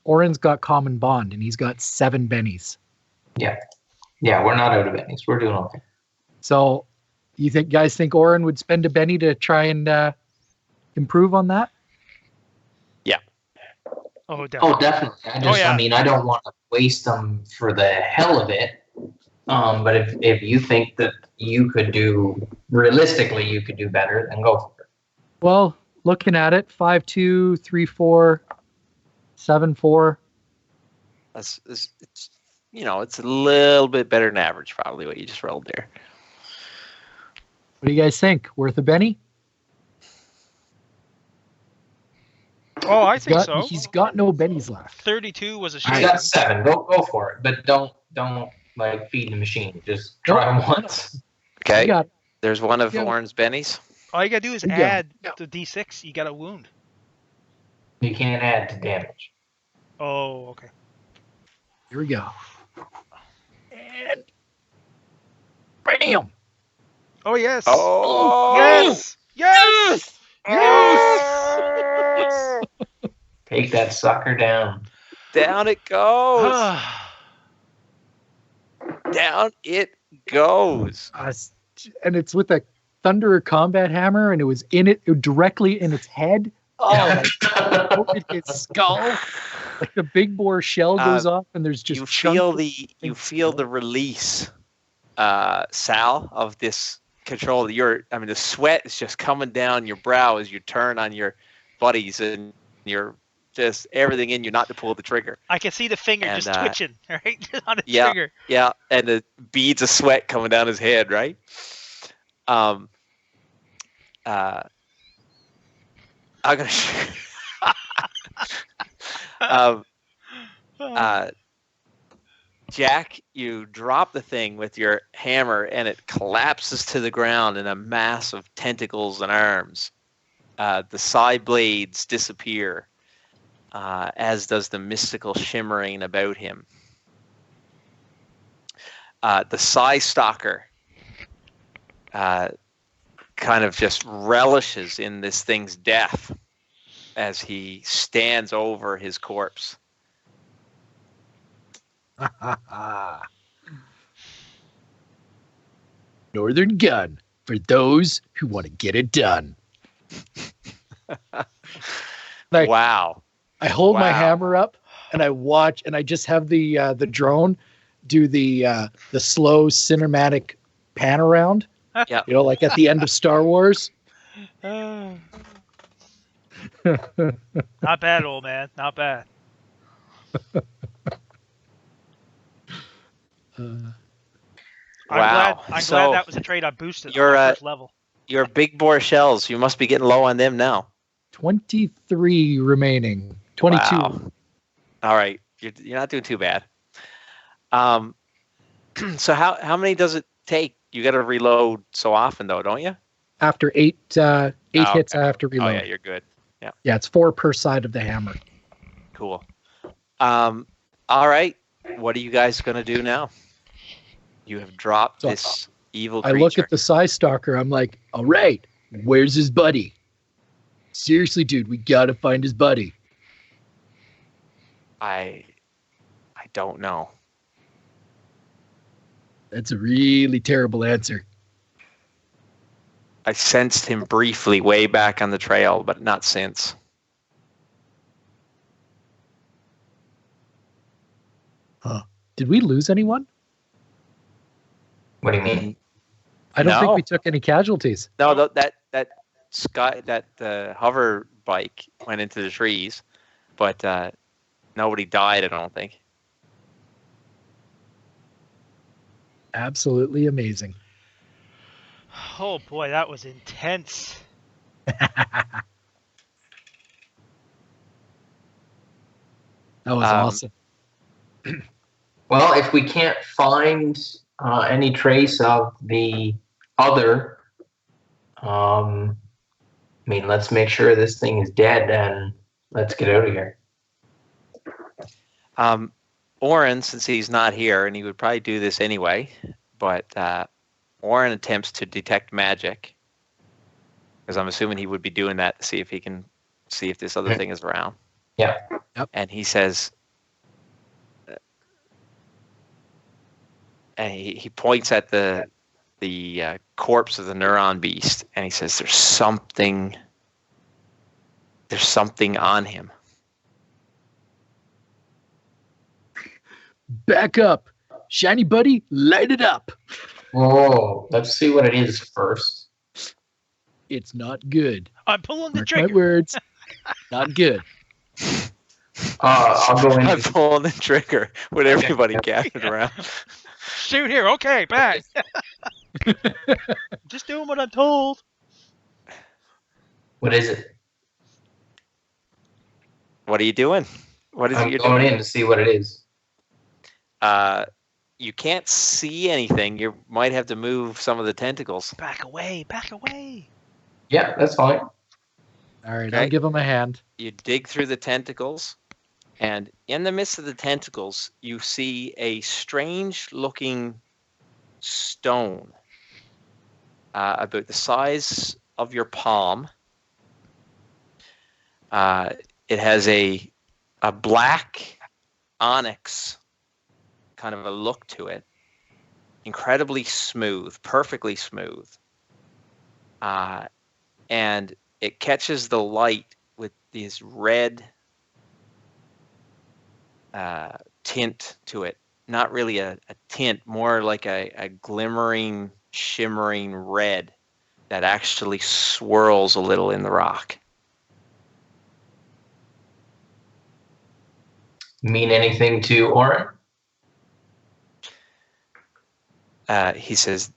Oren's got common bond, and he's got 7 bennies. Yeah, we're not out of bennies. We're doing okay. So, you guys think Oren would spend a benny to try and improve on that? Yeah. Oh, definitely. Oh, definitely. I mean, I don't want to waste them for the hell of it. But if you think that realistically you could do better, then go for it. Well, looking at it, 5, 2, 3, 4, 7, 4. It's it's a little bit better than average, probably what you just rolled there. What do you guys think? Worth a benny? Oh, I think so. He's got no bennies left. 32 was a He's shame. got 7. Go for it, but don't like feed the machine. Just try them once. Okay. got it. There's one of Oren's bennies. All you gotta do is add the D6. You got a wound. You can't add to damage. Oh, okay. Here we go. And bam! Oh yes. Oh yes. Yes. Yes! Take that sucker down. Down it goes. Down it goes. And it's with a Thunderer combat hammer, and it was directly in its head. Oh, like its skull. Like the big bore shell goes off, and there's just you feel the release, Sal, of this control. The sweat is just coming down your brow as you turn on your buddies, and you're just everything in you not to pull the trigger. I can see the finger just twitching, right, on the yeah, trigger. Yeah, and the beads of sweat coming down his head, right? I'm gonna. Jack, you drop the thing with your hammer, and it collapses to the ground in a mass of tentacles and arms. The side blades disappear, as does the mystical shimmering about him. The Psy Stalker kind of just relishes in this thing's death as he stands over his corpse. Northern Gun for those who want to get it done. Wow. I hold my hammer up and I watch, and I just have the drone do the slow cinematic pan around. Yeah. Like at the end of Star Wars. Not bad, old man. Not bad. Wow. I'm glad that was a trade I boosted on your first level. Your big bore shells, you must be getting low on them now. 23 remaining. 22. Wow. All right, you're not doing too bad. So how many does it take? You got to reload so often, though, don't you? After eight Oh, hits, okay. I have to Oh reload. yeah, you're good. Yeah, it's 4 per side of the hammer. Cool. All right. What are you guys gonna do now? You have dropped So this evil I creature. look at the Psy Stalker. I'm like, all right, where's his buddy? Seriously, dude, we gotta find his buddy. I don't know. That's a really terrible answer. I sensed him briefly way back on the trail, but not since. Did we lose anyone? What do you mean? I don't think No. we took any casualties. No, that hover bike went into the trees, but nobody died. I don't think. Absolutely amazing. Oh boy, that was intense. That was Um, awesome. Well, if we can't find any trace of the other, let's make sure this thing is dead and let's get out of here. Oren, since he's not here, and he would probably do this anyway, but Oren attempts to detect magic, because I'm assuming he would be doing that to see if he can see if this other thing is around. Yeah. Yep. And he says, and he points at the corpse of the neuron beast, and he says, "There's something on him." Back up. Shiny buddy, light it up. Whoa, let's see what it is first. It's not good. I'm pulling the Mark my trigger. words. Not good. I'll go in. I'm pulling the trigger with everybody gathered around. Shoot here. Okay, back. Just doing what I'm told. What is it? What are you doing? What is it I'm you're going doing? in to see what it is. You can't see anything. You might have to move some of the tentacles. Back away. Back away. Yeah, that's fine. All right, Okay. I'll give him a hand. You dig through the tentacles, and in the midst of the tentacles, you see a strange-looking stone about the size of your palm. It has a black onyx kind of a look to it. Incredibly smooth, perfectly smooth. And it catches the light with this red tint to it. Not really a tint, more like a glimmering, shimmering red that actually swirls a little in the rock. Mean anything to Oren? He says,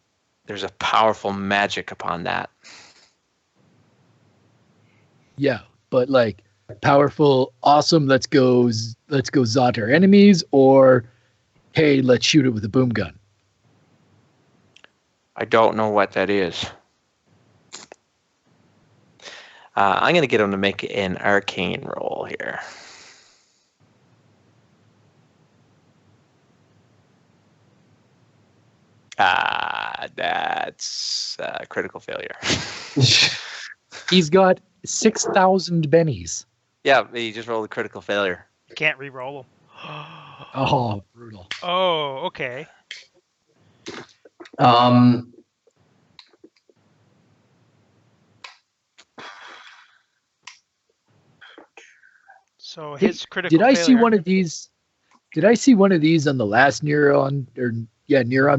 "There's a powerful magic upon that." Yeah, but like powerful, awesome. Let's go zot our enemies, or hey, let's shoot it with a boom gun. I don't know what that is. I'm going to get him to make an arcane roll here. That's critical failure. He's got 6,000 bennies. Yeah, he just rolled a critical failure. Can't re-roll them. Oh, brutal. Oh, okay. So his critical Did I see failure- one of these? Did I see one of these on the last neuron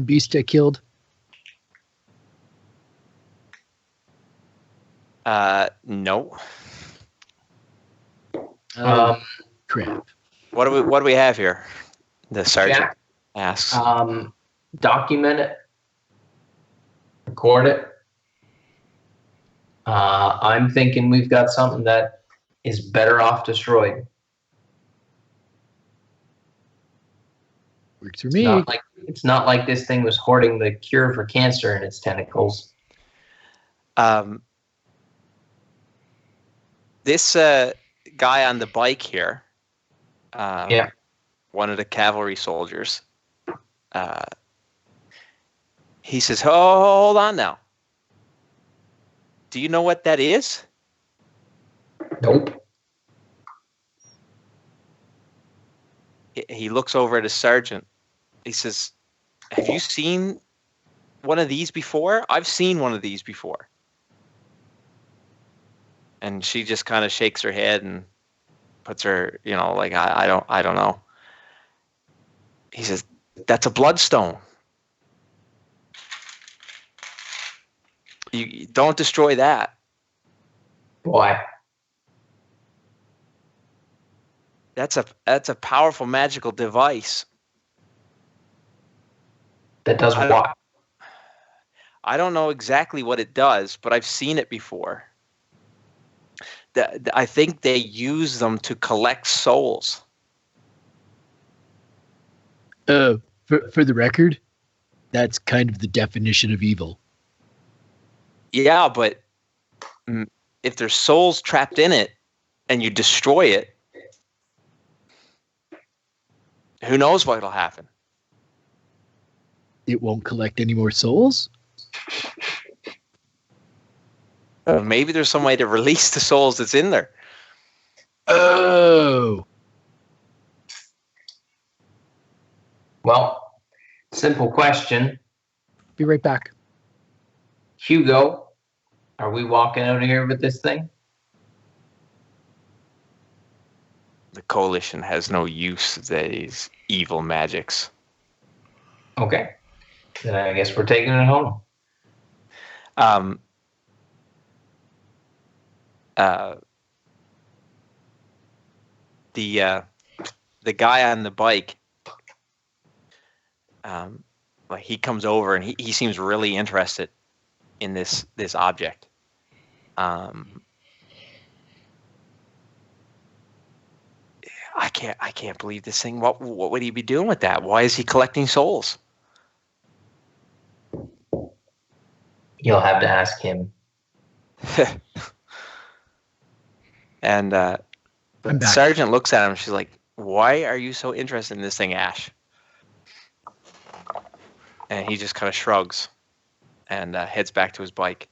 beast I killed? No. Crap. What do we have here? The sergeant Jack, asks. document it, record it, I'm thinking we've got something that is better off destroyed. Works for me. It's not like this thing was hoarding the cure for cancer in its tentacles. This guy on the bike here, Yeah. one of the cavalry soldiers, he says, "Oh, hold on now. Do you know what that is?" Nope. He looks over at his sergeant. He says, "Have you seen one of these before? I've seen one of these before." And she just kind of shakes her head and puts her, like, I don't know. He says, "That's a bloodstone. You don't destroy that." Boy. That's a powerful magical device. That does what? I don't know exactly what it does, but I've seen it before. I think they use them to collect souls. For the record, that's kind of the definition of evil. Yeah, but if there's souls trapped in it and you destroy it, who knows what'll happen? It won't collect any more souls? Maybe there's some way to release the souls that's in there. Oh. Well, simple question. Be right back. Hugo, are we walking out of here with this thing? The Coalition has no use of these evil magics. Okay. Then I guess we're taking it home. The guy on the bike, like, he comes over and he seems really interested in this object. I can't believe this thing. What would he be doing with that? Why is he collecting souls? You'll have to ask him. And the I'm back. sergeant looks at him. She's like, "Why are you so interested in this thing, Ash?" And he just kind of shrugs and heads back to his bike.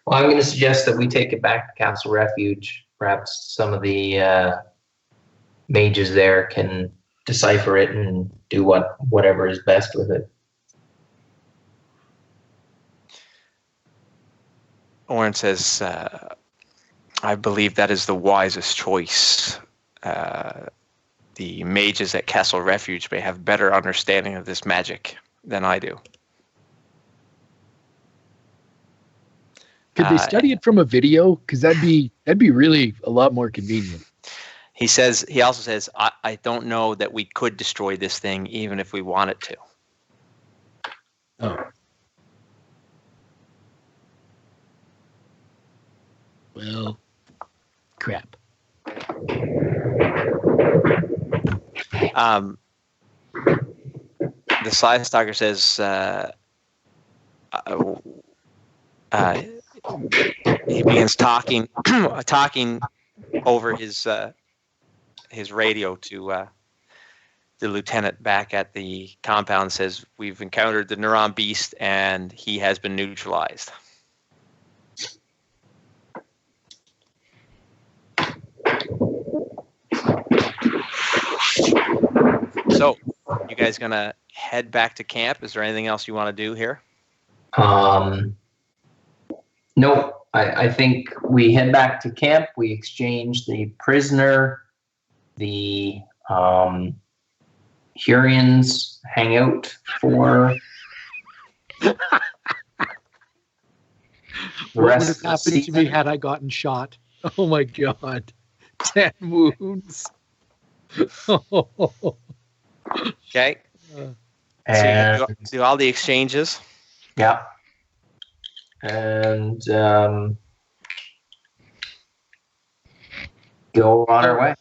Well, I'm going to suggest that we take it back to Castle Refuge. Perhaps some of the mages there can decipher it and do whatever is best with it. Oren says, "I believe that is the wisest choice. The mages at Castle Refuge may have better understanding of this magic than I do." Could they study it from a video? Because that'd be really a lot more convenient. He also says, I don't know that we could destroy this thing even if we wanted to. Oh. Well, crap. The Side Stalker says, he begins talking over his radio to the lieutenant back at the compound. Says, "We've encountered the Neuron Beast and he has been neutralized." So, you guys gonna head back to camp? Is there anything else you want to do here? No, I think we head back to camp. We exchange the prisoner. The Hurrians hang out for the What would rest have of the happened to me season. had I gotten shot? Oh my god. 10 wounds. Okay. So you And do all the exchanges. yeah. And go on our way.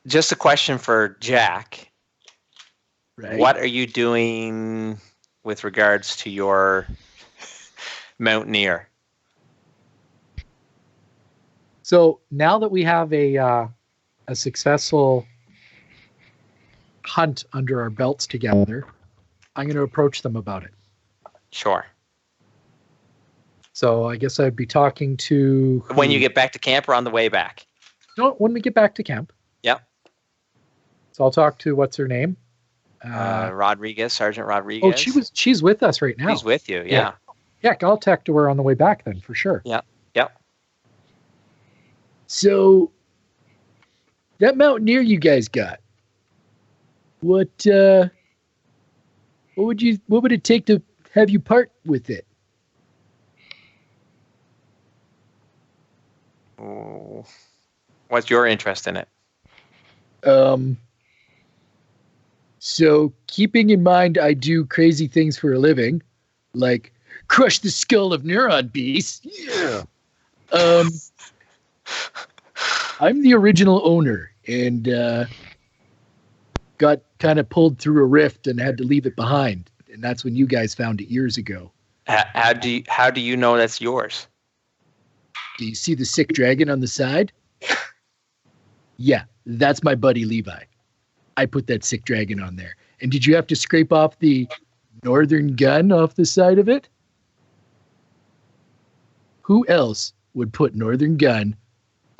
Just a question for Jack. Right. What are you doing with regards to your mountaineer? So now that we have a successful hunt under our belts together, I'm going to approach them about it. Sure. So I guess I'd be talking to When you get back to camp or on the way back? No, when we get back to camp. Yep. So I'll talk to what's her name? Rodriguez, Sergeant Rodriguez. Oh, she's with us right now. She's with you, yeah. Yeah, I'll text her on the way back then for sure. Yeah. Yep. So that mountaineer you guys got, what would it take to have you part with it? Ooh. What's your interest in it? So keeping in mind I do crazy things for a living, like crush the skull of neuron beasts. Yeah. I'm the original owner and got kind of pulled through a rift and had to leave it behind. And that's when you guys found it years ago. How do you know that's yours? Do you see the sick dragon on the side? Yeah, that's my buddy Levi. I put that sick dragon on there. And did you have to scrape off the northern gun off the side of it? Who else would put northern gun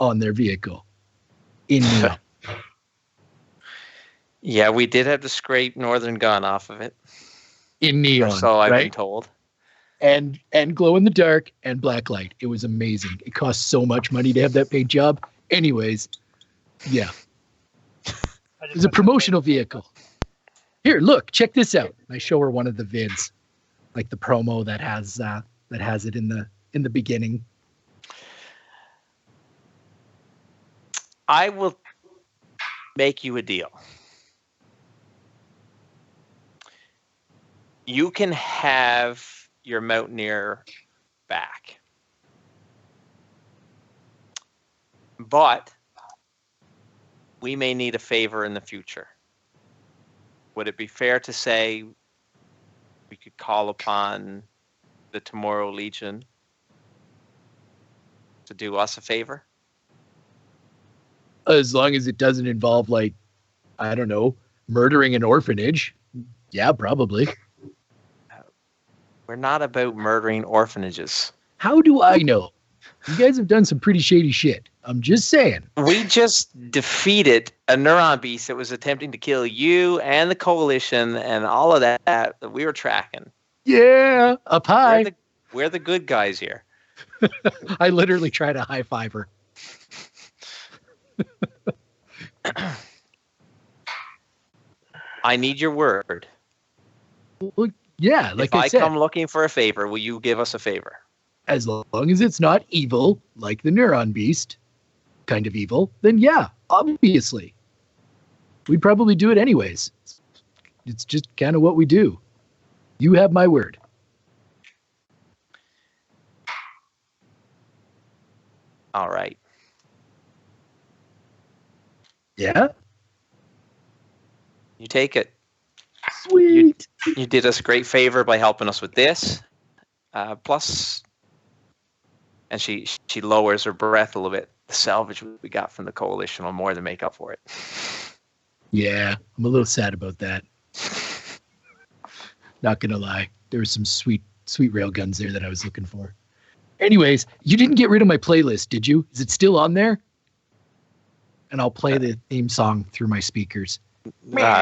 on their vehicle? In neon. Yeah, we did have to scrape northern gun off of it. In neon, So I've right? been told. And glow in the dark and black light. It was amazing. It cost so much money to have that paint job. Anyways, yeah. It was a promotional vehicle. Here, look, check this out. I show her one of the vids, like the promo that has it in the beginning. I will make you a deal. You can have your mountaineer back. But we may need a favor in the future. Would it be fair to say we could call upon the Tomorrow Legion to do us a favor? As long as it doesn't involve, like, I don't know, murdering an orphanage. Yeah, probably. We're not about murdering orphanages. How do I know? You guys have done some pretty shady shit. I'm just saying. We just defeated a neuron beast that was attempting to kill you and the coalition and all of that we were tracking. Yeah, up high. We're the good guys here. I literally try to high five her. I need your word. Well, yeah, like if I said, come looking for a favor, will you give us a favor? as long as it's not evil, like the neuron beast, kind of evil, then yeah, obviously. We'd probably do it anyways. It's just kind of what we do. You have my word. All right. Yeah? You take it. Sweet. You did us a great favor by helping us with this. Plus, and she lowers her breath a little bit. The salvage we got from the coalition will more than make up for it. Yeah, I'm a little sad about that. Not gonna lie. There were some sweet rail guns there that I was looking for. Anyways, you didn't get rid of my playlist, did you? Is it still on there? And I'll play the theme song through my speakers. There's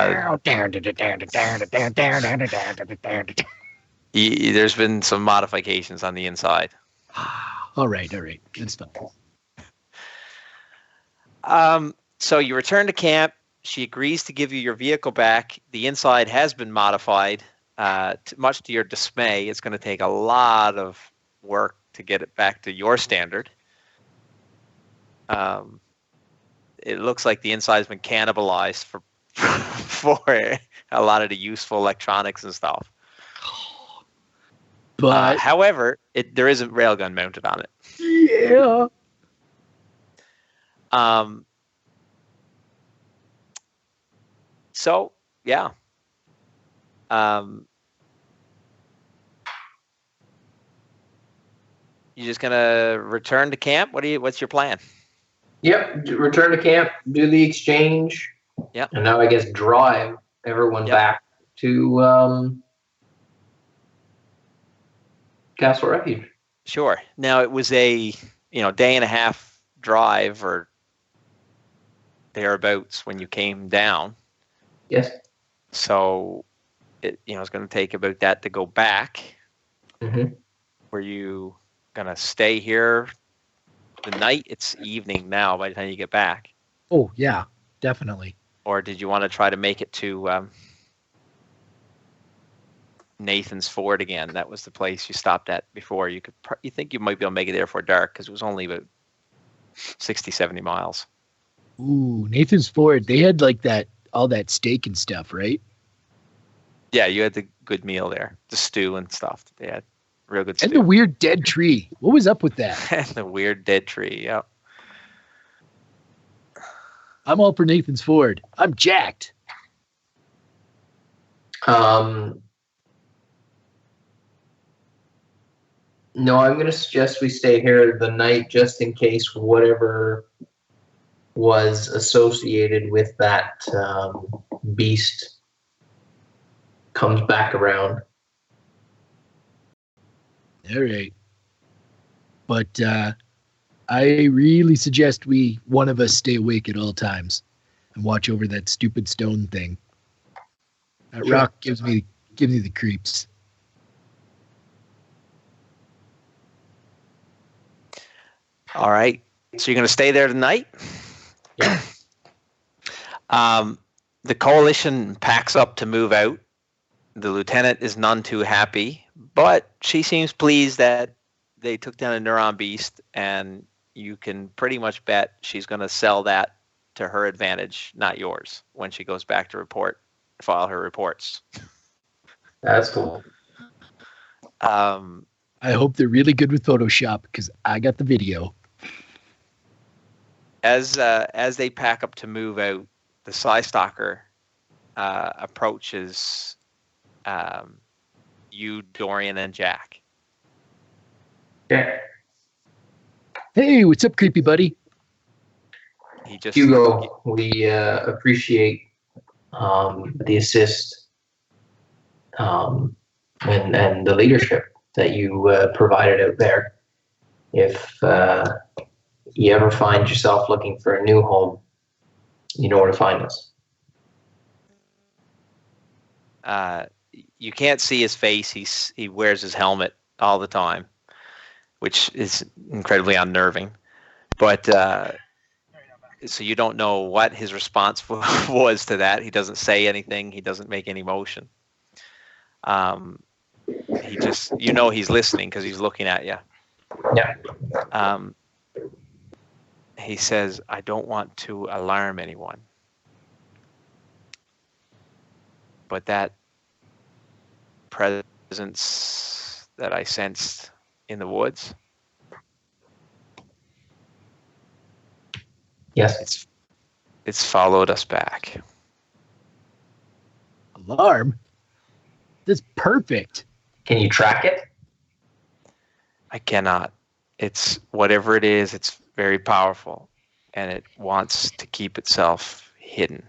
been some modifications on the inside. All right. That's fine. So you return to camp. She agrees to give you your vehicle back. The inside has been modified. Much to your dismay, it's going to take a lot of work to get it back to your standard. It looks like the inside's been cannibalized for a lot of the useful electronics and stuff. But However, there is a railgun mounted on it. yeah. So yeah. You just gonna return to camp? What's your plan? Yep. Return to camp. Do the exchange. Yep. And now I guess drive everyone back to Castle Refuge. Sure. Now it was a day and a half drive or thereabouts when you came down. Yes. So it's going to take about that to go back. Mm-hmm. Were you going to stay here the night? It's evening now by the time you get back. Oh yeah, definitely. Or did you want to try to make it to Nathan's Ford again? That was the place you stopped at before. You think you might be able to make it there before dark because it was only about 60, 70 miles. Ooh, Nathan's Ford. They had like all that steak and stuff, right? Yeah, you had the good meal there, the stew and stuff. They had real good stew. And the weird dead tree. What was up with that? And the weird dead tree. Yeah. I'm all for Nathan's Ford. I'm jacked. No, I'm going to suggest we stay here the night just in case whatever was associated with that beast comes back around. All right. But I really suggest one of us stay awake at all times and watch over that stupid stone thing. That rock gives me the creeps. All right. So you're going to stay there tonight? Yeah. The coalition packs up to move out. The lieutenant is none too happy, but she seems pleased that they took down a neuron beast, and you can pretty much bet she's going to sell that to her advantage, not yours, when she goes back to file her reports. That's cool. I hope they're really good with Photoshop because I got the video. As they pack up to move out, the Psystalker approaches you, Dorian, and Jack. Okay. Hey, what's up, creepy buddy? He just Hugo, we appreciate the assist and the leadership that you provided out there. If you ever find yourself looking for a new home, you know where to find us. You can't see his face. He wears his helmet all the time, which is incredibly unnerving. But so you don't know what his response was to that. He doesn't say anything. He doesn't make any motion. He just, he's listening because he's looking at you. Yeah. He says, "I don't want to alarm anyone, but that presence that I sensed in the woods, Yes. It's followed us back." Alarm? That's perfect. Can you track it? I cannot. It's whatever it is, it's very powerful, and it wants to keep itself hidden.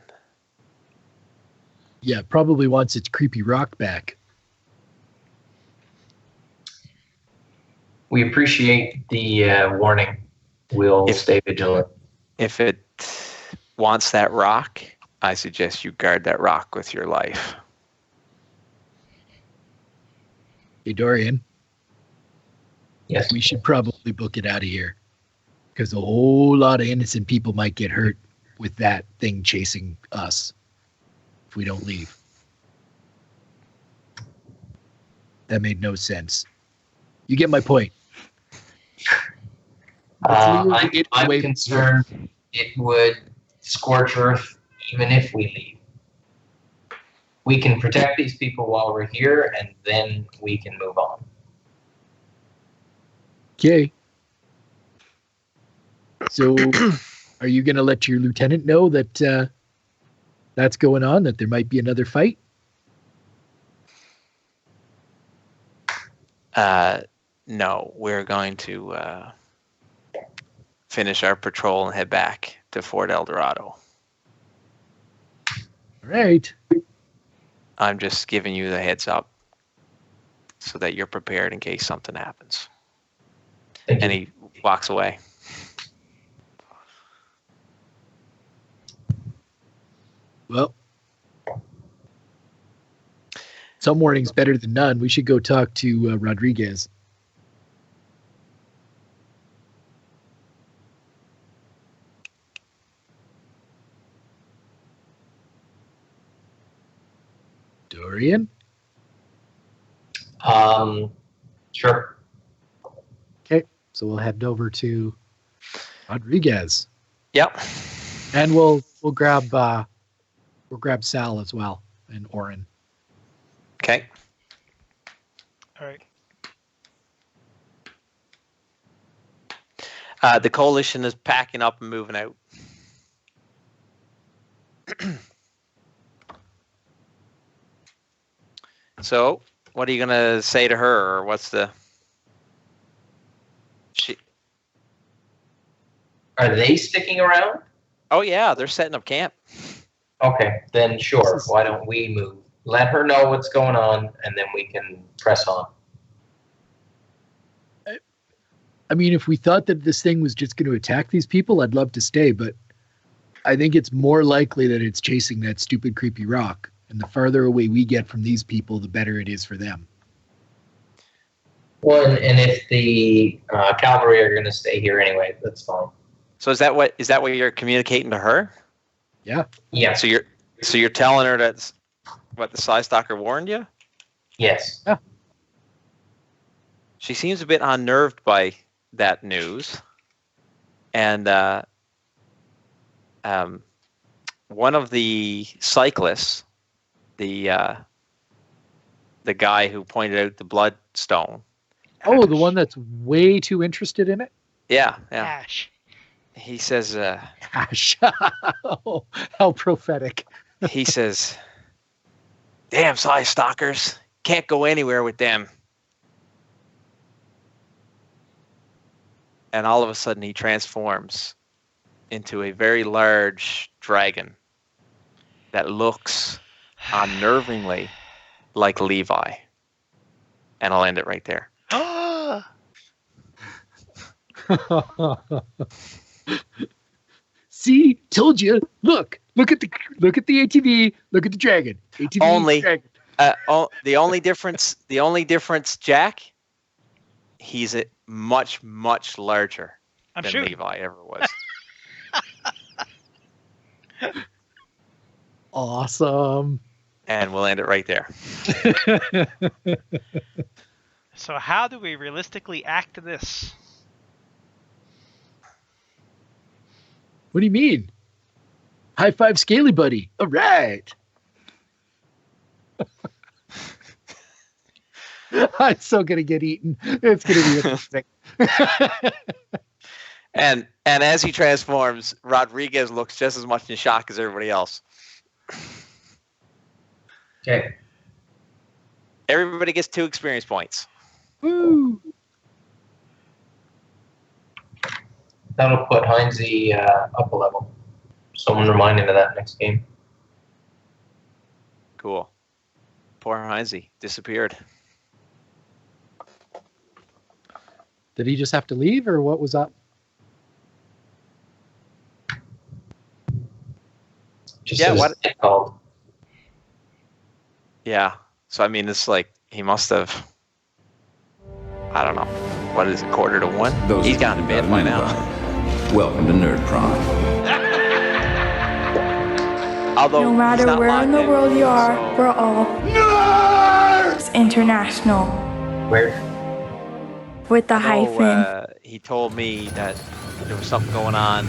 Yeah, probably wants its creepy rock back. We appreciate the warning. We'll stay vigilant. If it wants that rock, I suggest you guard that rock with your life. Hey, Dorian. Yes. We should probably book it out of here because a whole lot of innocent people might get hurt with that thing chasing us if we don't leave. That made no sense. You get my point. I'm concerned it would scorch Earth even if we leave. We can protect these people while we're here, and then we can move on. Okay. So, are you going to let your lieutenant know that that's going on, that there might be another fight? No, we're going to finish our patrol and head back to Fort El Dorado. All right. I'm just giving you the heads up so that you're prepared in case something happens. Thank you. And he walks away. Well, some morning's better than none. We should go talk to Rodriguez. Dorian? Sure. Okay, so we'll head over to Rodriguez, Yep. and we'll grab Sal as well and Oren. Okay. All right. The coalition is packing up and moving out. So, what are you gonna say to her, or what's the? Are they sticking around? Oh yeah, they're setting up camp. Okay, then sure. Why don't we move? Let her know what's going on, and then we can press on. I mean, if we thought that this thing was just going to attack these people, I'd love to stay, but I think it's more likely that it's chasing that stupid, creepy rock. And the farther away we get from these people, the better it is for them. Well, and if the cavalry are going to stay here anyway, that's fine. So is that what you're communicating to her? Yeah. Yeah. So you're telling her that's what the Psy Stalker warned you? Yes. Yeah. She seems a bit unnerved by that news, and one of the cyclists, the guy who pointed out the bloodstone. Oh, the one that's way too interested in it? Yeah. Ash. He says, Gosh. Oh, how prophetic. he says, "Damn Psy Stalkers, can't go anywhere with them." And all of a sudden, he transforms into a very large dragon that looks unnervingly like Levi. And I'll end it right there. See, told you. Look at the ATV. Look at the dragon. ATV. Only- dragon. The only difference, Jack, he's a much, much larger I'm than shooting. Levi ever was. Awesome. And we'll end it right there. So how do we realistically act this? What do you mean? High five, Scaly Buddy. All right. I'm so gonna get eaten. It's gonna be interesting. And as he transforms, Rodriguez looks just as much in shock as everybody else. Okay. Everybody gets 2 experience points. Woo. That'll put Heinze up a level. Someone remind him of that next game. Cool. Poor Heinze disappeared. Did he just have to leave, or what was up? Just Yeah, as what- it's called. Yeah. So I mean, it's like he must have. I don't know. What is it? 1:45? Those He's of gone you to bed who by don't know now. about it, welcome to Nerd Prime. Although No he's matter not where in the locked world you are, so- we're all nerds international Where? with the I know, hyphen. he told me that there was something going on